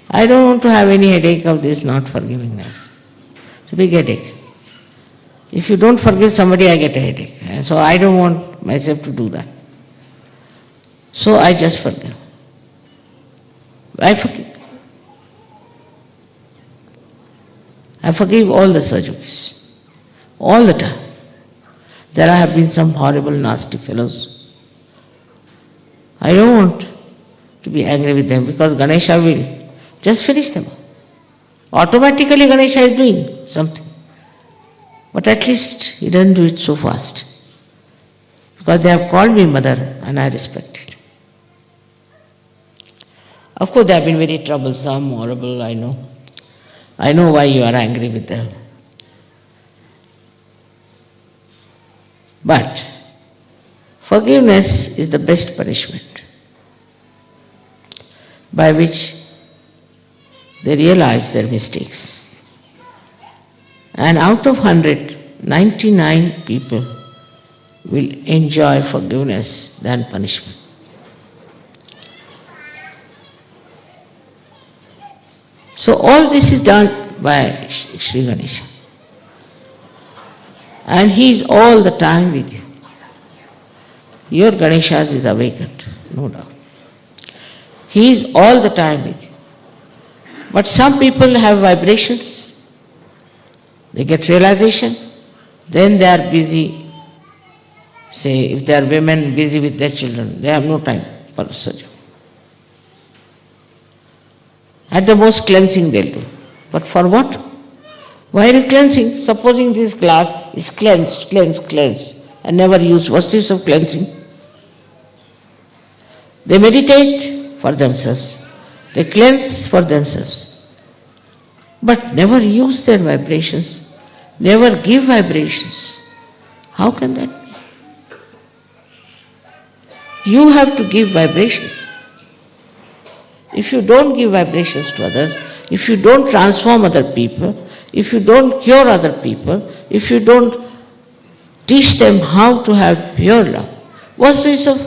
I don't want to have any headache of this not forgivingness. It's a big headache. If you don't forgive somebody, I get a headache. And so I don't want myself to do that. So I just forgive. I forgive. I forgive all the Sajogis, all the time. There have been some horrible, nasty fellows. I don't want to be angry with them because Ganesha will just finish them. Automatically Ganesha is doing something. But at least he doesn't do it so fast. Because they have called me mother and I respect it. Of course they have been very troublesome, horrible, I know. I know why you are angry with them. But forgiveness is the best punishment by which they realize their mistakes. And out of 100, 99 people will enjoy forgiveness than punishment. So all this is done by Shri Ganesha. And he is all the time with you. Your Ganesha is awakened, no doubt. He is all the time with you. But some people have vibrations, they get realization, then they are busy. Say, if they are women busy with their children, they have no time for surgery. At the most cleansing they'll do. But for what? Why are you cleansing? Supposing this glass is cleansed, and never used. What's the use of cleansing? They meditate for themselves. They cleanse for themselves. But never use their vibrations. Never give vibrations. How can that be? You have to give vibrations. If you don't give vibrations to others, if you don't transform other people, if you don't cure other people, if you don't teach them how to have pure love, what's the use of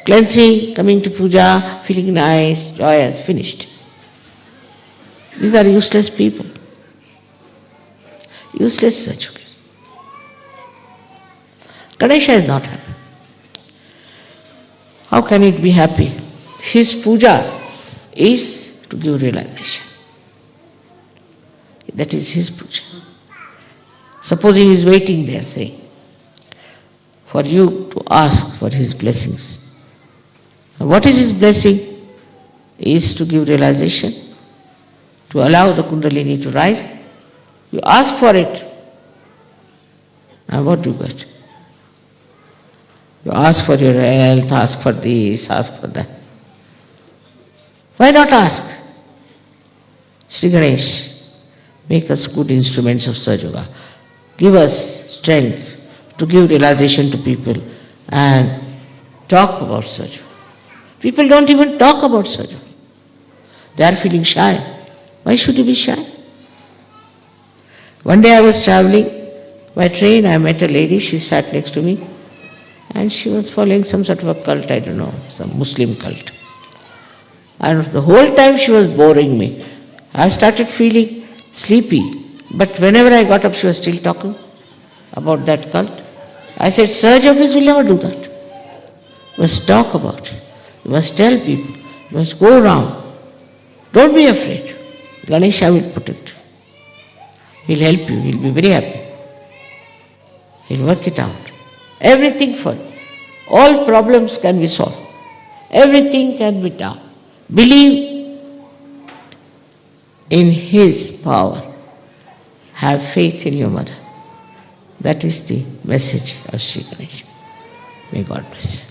cleansing, coming to puja, feeling nice, joyous, finished? These are useless people. Useless Sajogis. Ganesha is not happy. How can it be happy? His puja is to give realization. That is his puja. Supposing he is waiting there, say, for you to ask for his blessings. And what is his blessing? Is to give realization, to allow the Kundalini to rise. You ask for it. And what do you get? You ask for your health, ask for this, ask for that. Why not ask? Shri Ganesh, make us good instruments of Sahaja. Give us strength to give realization to people and talk about Sahaja. People don't even talk about Sahaja. They are feeling shy. Why should you be shy? One day I was traveling by train, I met a lady, she sat next to me. And she was following some sort of a cult, I don't know, some Muslim cult. And the whole time she was boring me. I started feeling sleepy. But whenever I got up, she was still talking about that cult. I said, Sir Yogis will never do that. You must talk about it. You must tell people. You must go around. Don't be afraid. Ganesha will protect you. He'll help you. He'll be very happy. He'll work it out. Everything for you. All problems can be solved. Everything can be done. Believe in his power. Have faith in your mother. That is the message of Shri Ganesha. May God bless you.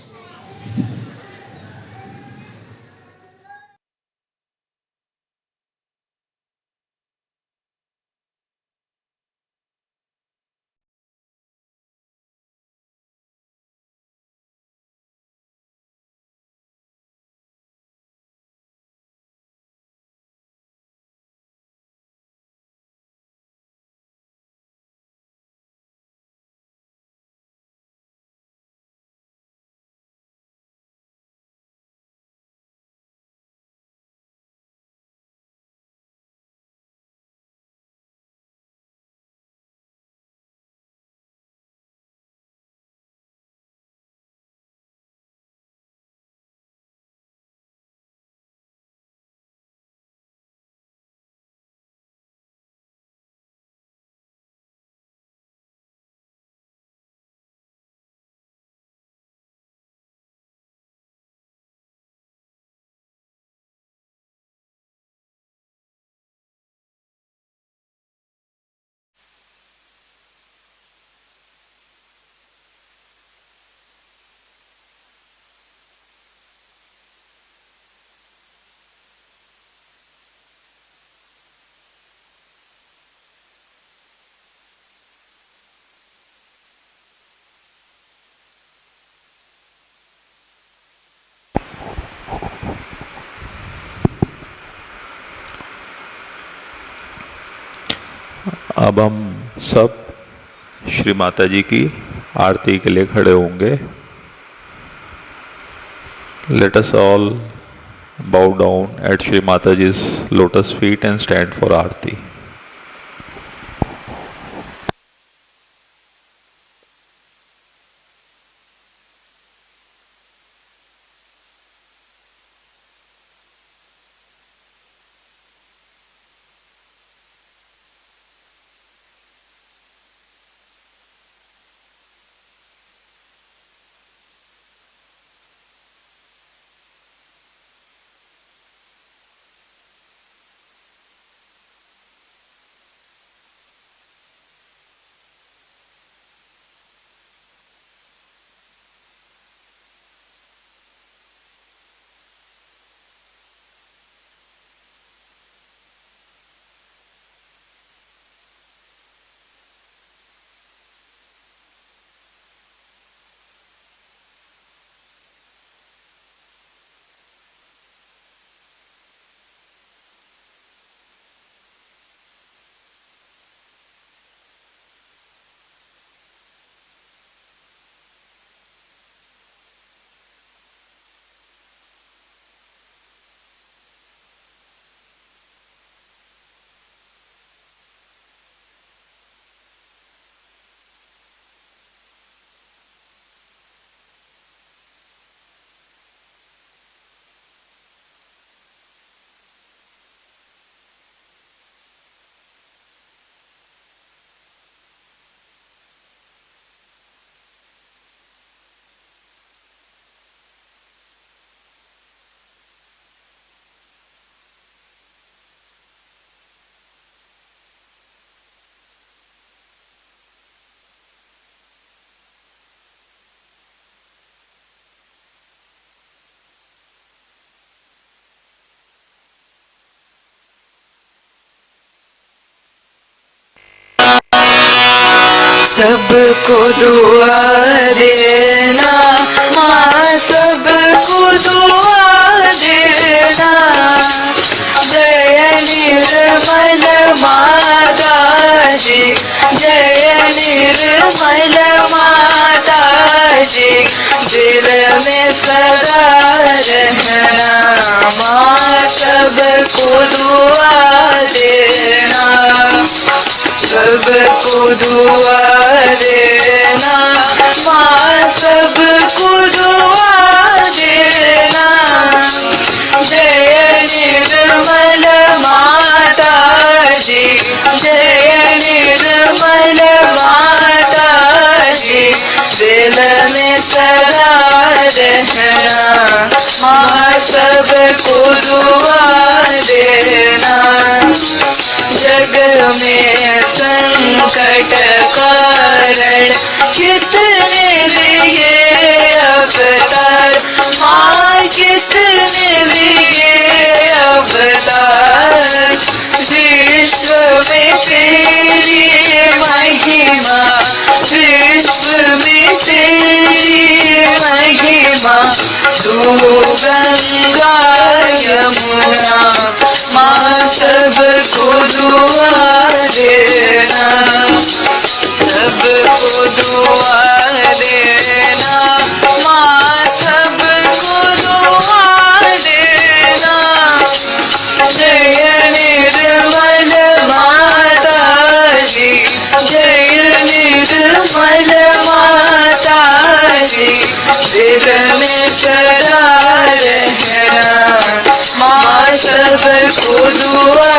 अब हम सब श्री माता जी की आरती के लिए खड़े होंगे. Let us all bow down at Shri Mataji's lotus feet and stand for Aarti. सबको दुआ देना माँ, सबको दुआ देना। जय निर्मल माता जी, जय निर्मल माता जी, सदा रहना, माँ सबको दुआ देना, सबको दुआ देना, माँ सबको दुआ देना। जय निर्मल माता जी, जय निर्मल माता जी, दिल में सदा रहना, माँ सबको दुआ देना। जग में संकट कारण कितने लिए अवतार, माँ कितने लिए अवतार। विश्व में तेरी महिमा, विश्व में तेरी महिमा, तू गंगा यमुना, माँ सबको दुआ देना, सबको दुआ देना, माँ सबको दुआ देना। जय निर्मल माता जी, जय निर्मल माता जी, दिल में सदा रहना, माँ सबको दुआ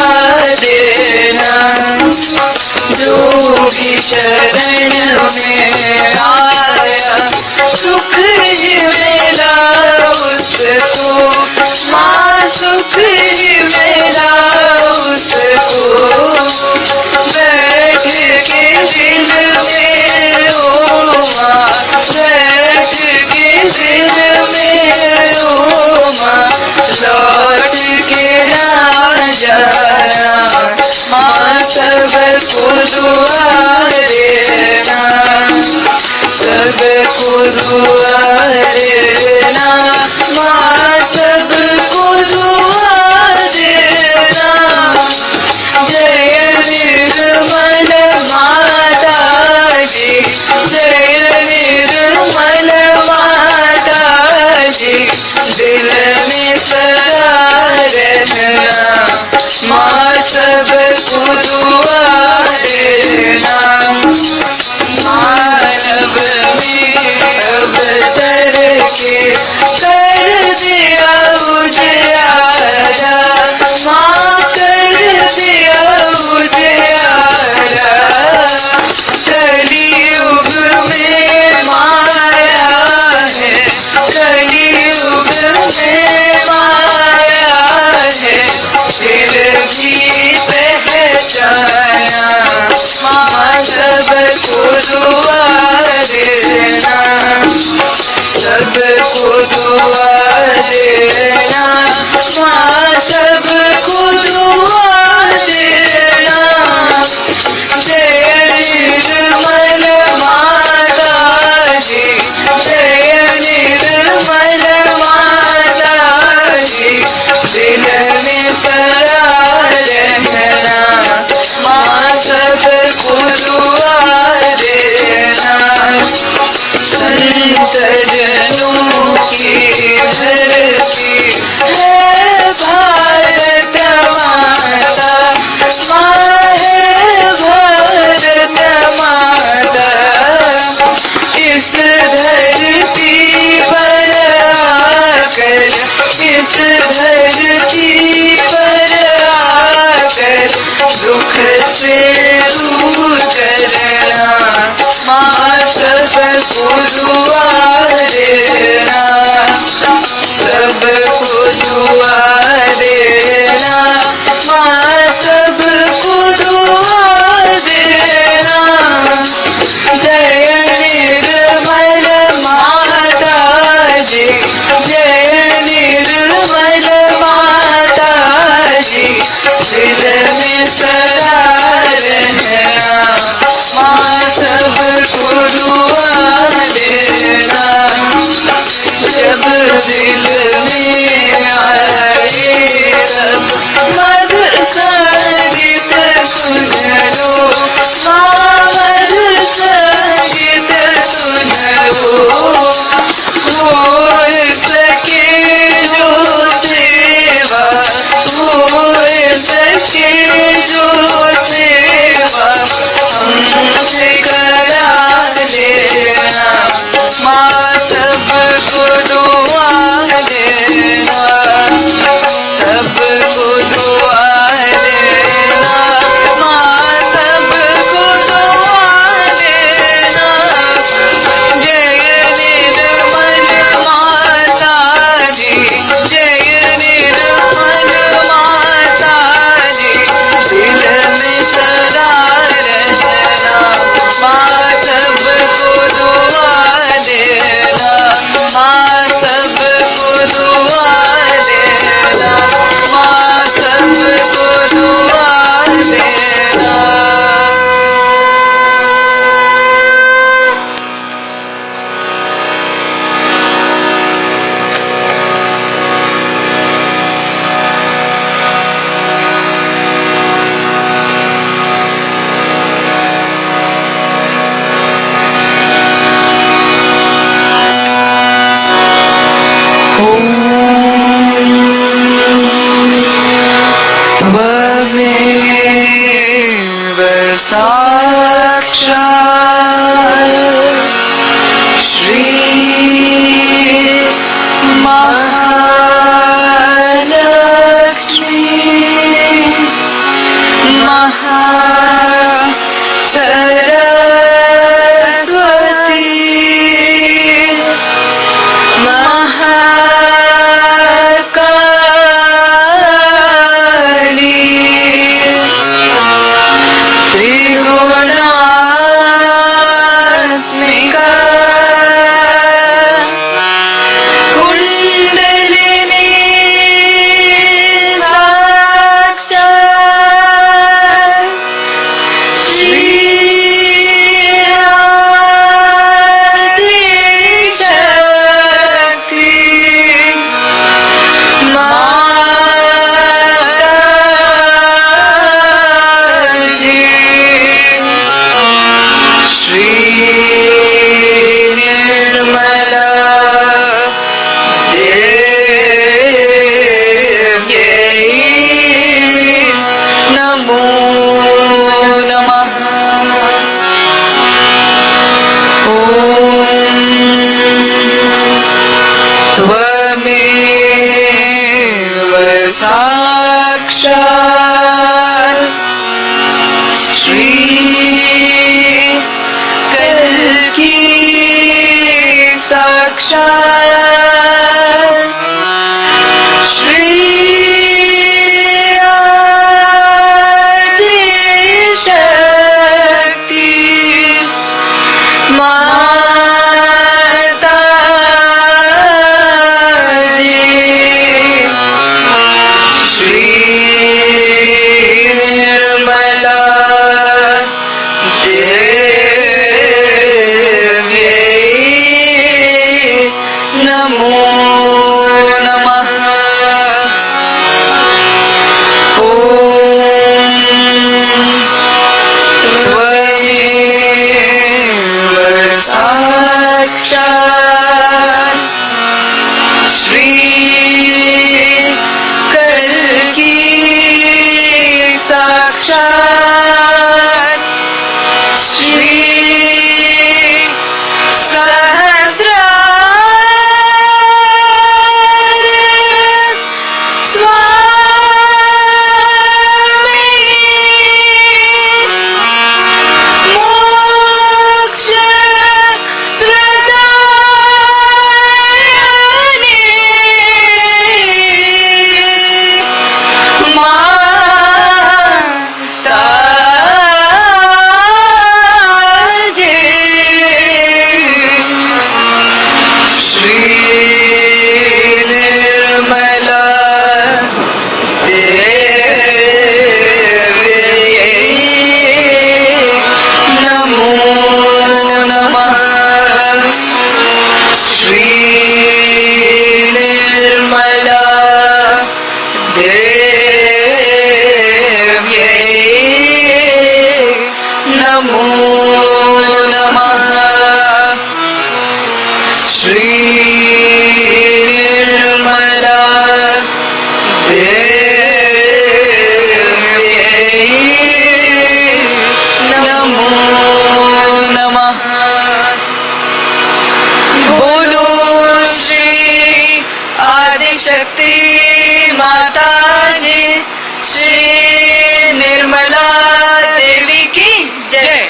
देना। जो भी शरण में आया सुख ही मिला उसको, माँ सुख ही मिला उसको। बैठ के दिल में ओ माँ, बैठ के दिल में ओ माँ, लौट के ना जाना, माँ सबको दुआ देना, सबको दुआ देना, माँ सबको दुआ देना। जय निर्मल माता जी, जय निर्मल माता जी, दिल में सदा रहना, माँ सबको दुआ देना। मानव में अवतर के कर दिया उजियारा, माँ कर दिया उजियारा। कलियुग में माया है, कलियुग में माया है, फिर भी पहचाना, माँ सबको दुआ देना, सबको दुआ देना, माँ सबको दुआ देना। जय निर्मल माता जी, जय निर्मल माता जी, दिल में सदा रहना, माँ सबको दुआ देना। संत जनों की धरती है भारत माता, माँ है भारत माता। इस धरती पर आकर, इस धरती पर आकर, दुख से दूर करना, माँ सबको दुआ देना, सबको दुआ देना, माँ सबको दुआ देना। जय निर्मल माता जी, जय निर्मल माता जी, दिल में सदा रहना, माँ सबको दुआ देना। जब दिल में आए तब मधुर संगीत सुन लो, माँ मधुर संगीत सुन लो। Shri Mahalakshmi Maha Saraswati Mahakali Trigunaatmika Kundalini Sakshat Shri Adi Shakti Mataji Shri Nirmala Devyai Namo Namaha Tvameva Sakshat Shri Kalki Sakshat Shri Adi Shakti Mataji Shri Nirmala Devyai Namo Namaha Tvameva Sakshat Shri Kalki Sakshat Shri Sahasrar Swami Moksha Pradayani Mataji Shri Nirmala Devyai Namo Namaha Shri Nirmala Devyai Namo Namaha Shri Nirmala Devyai Namo Namaha Bolo Shri Adi Shakti Mataji Shri Nirmala Devi ki Jai.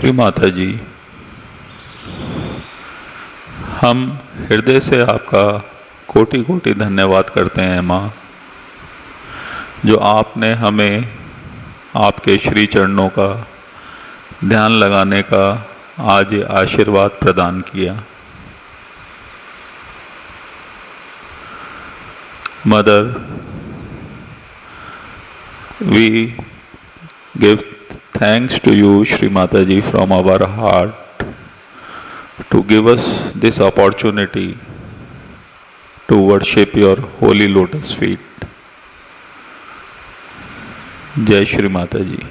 Shri Mata जी, हम हृदय से आपका कोटि कोटि धन्यवाद करते हैं माँ, जो आपने हमें आपके श्री चरणों का ध्यान लगाने का आज ये आशीर्वाद प्रदान किया। Mother, we give thanks to you, Shri Mataji, from our heart to give us this opportunity to worship your holy lotus feet. Jai Shri Mataji.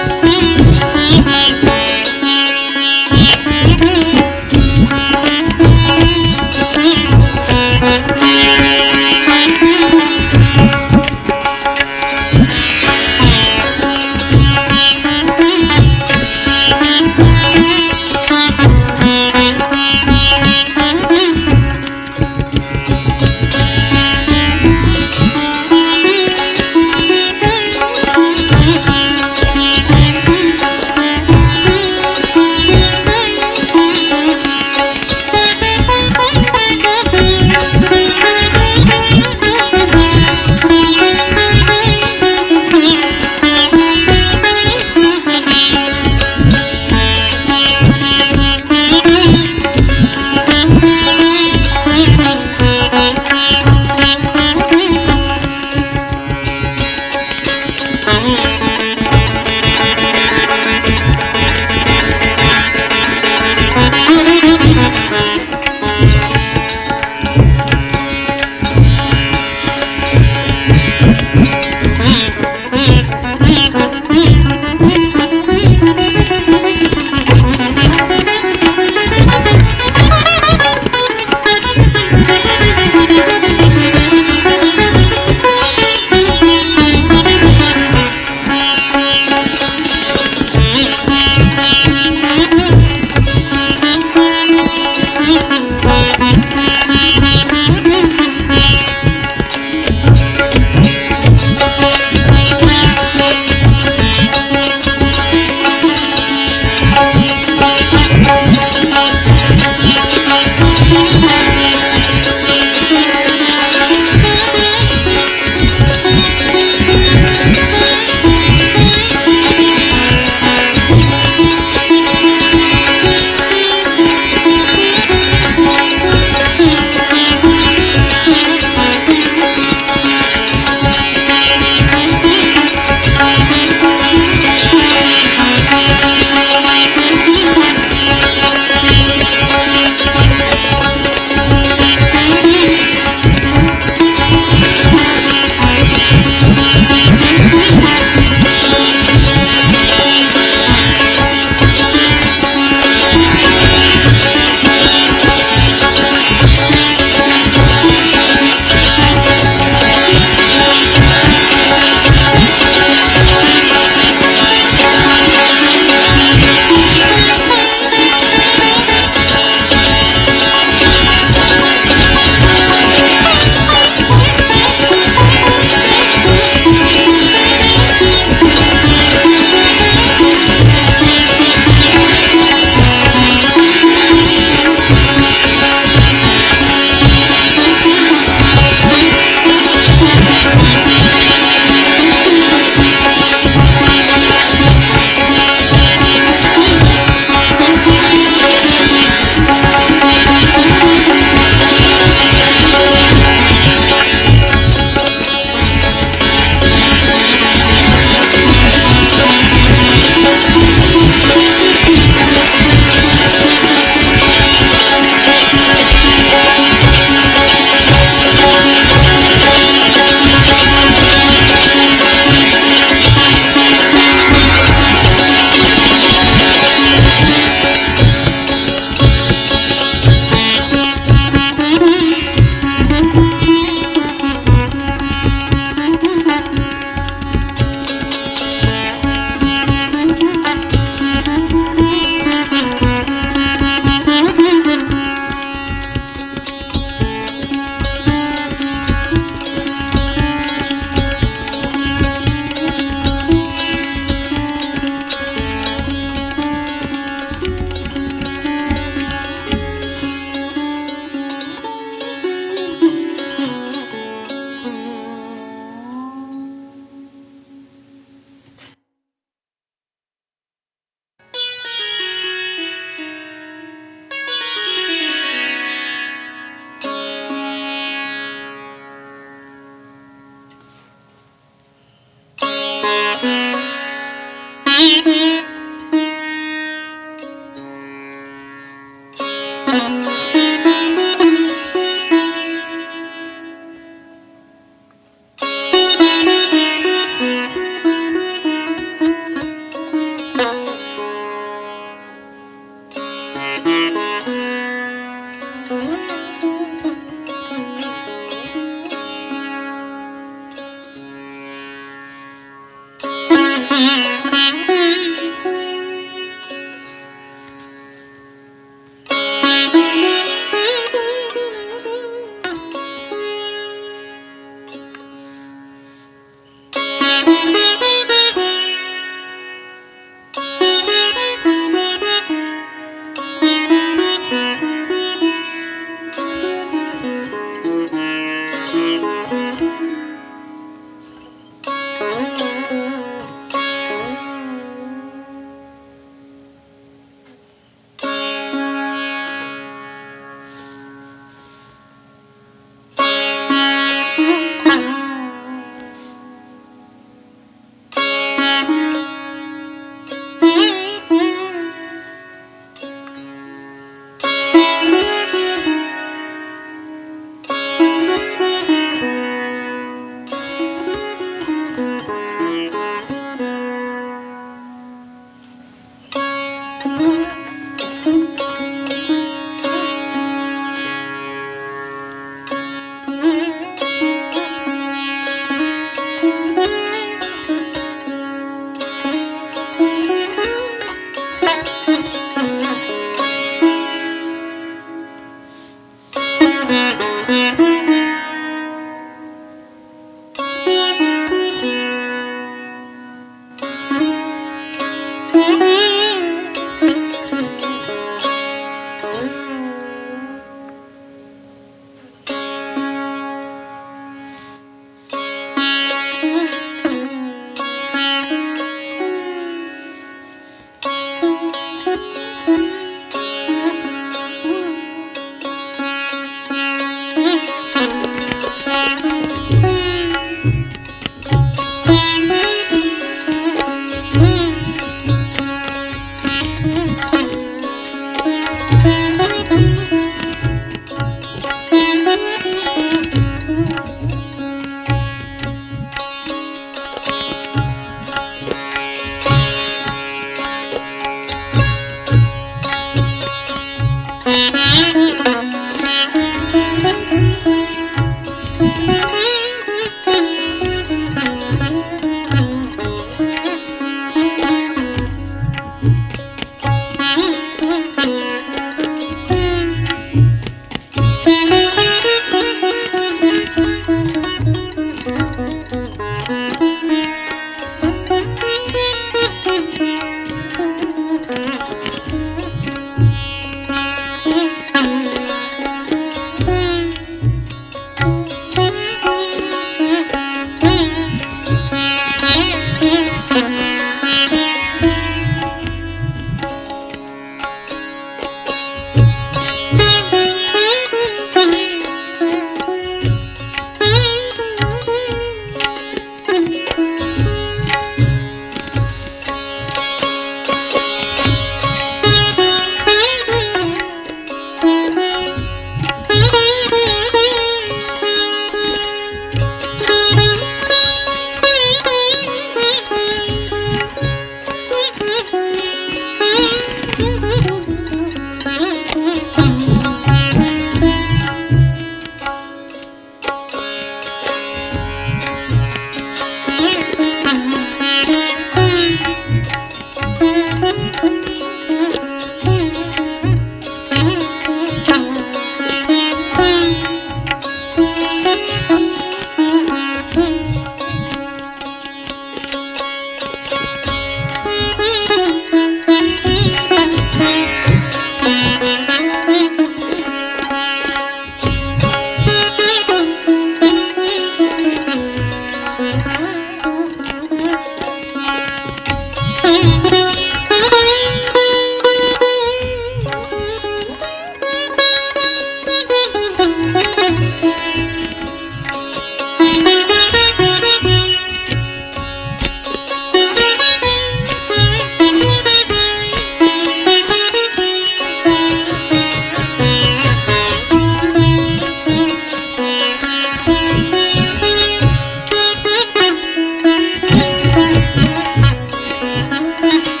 Thank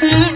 you.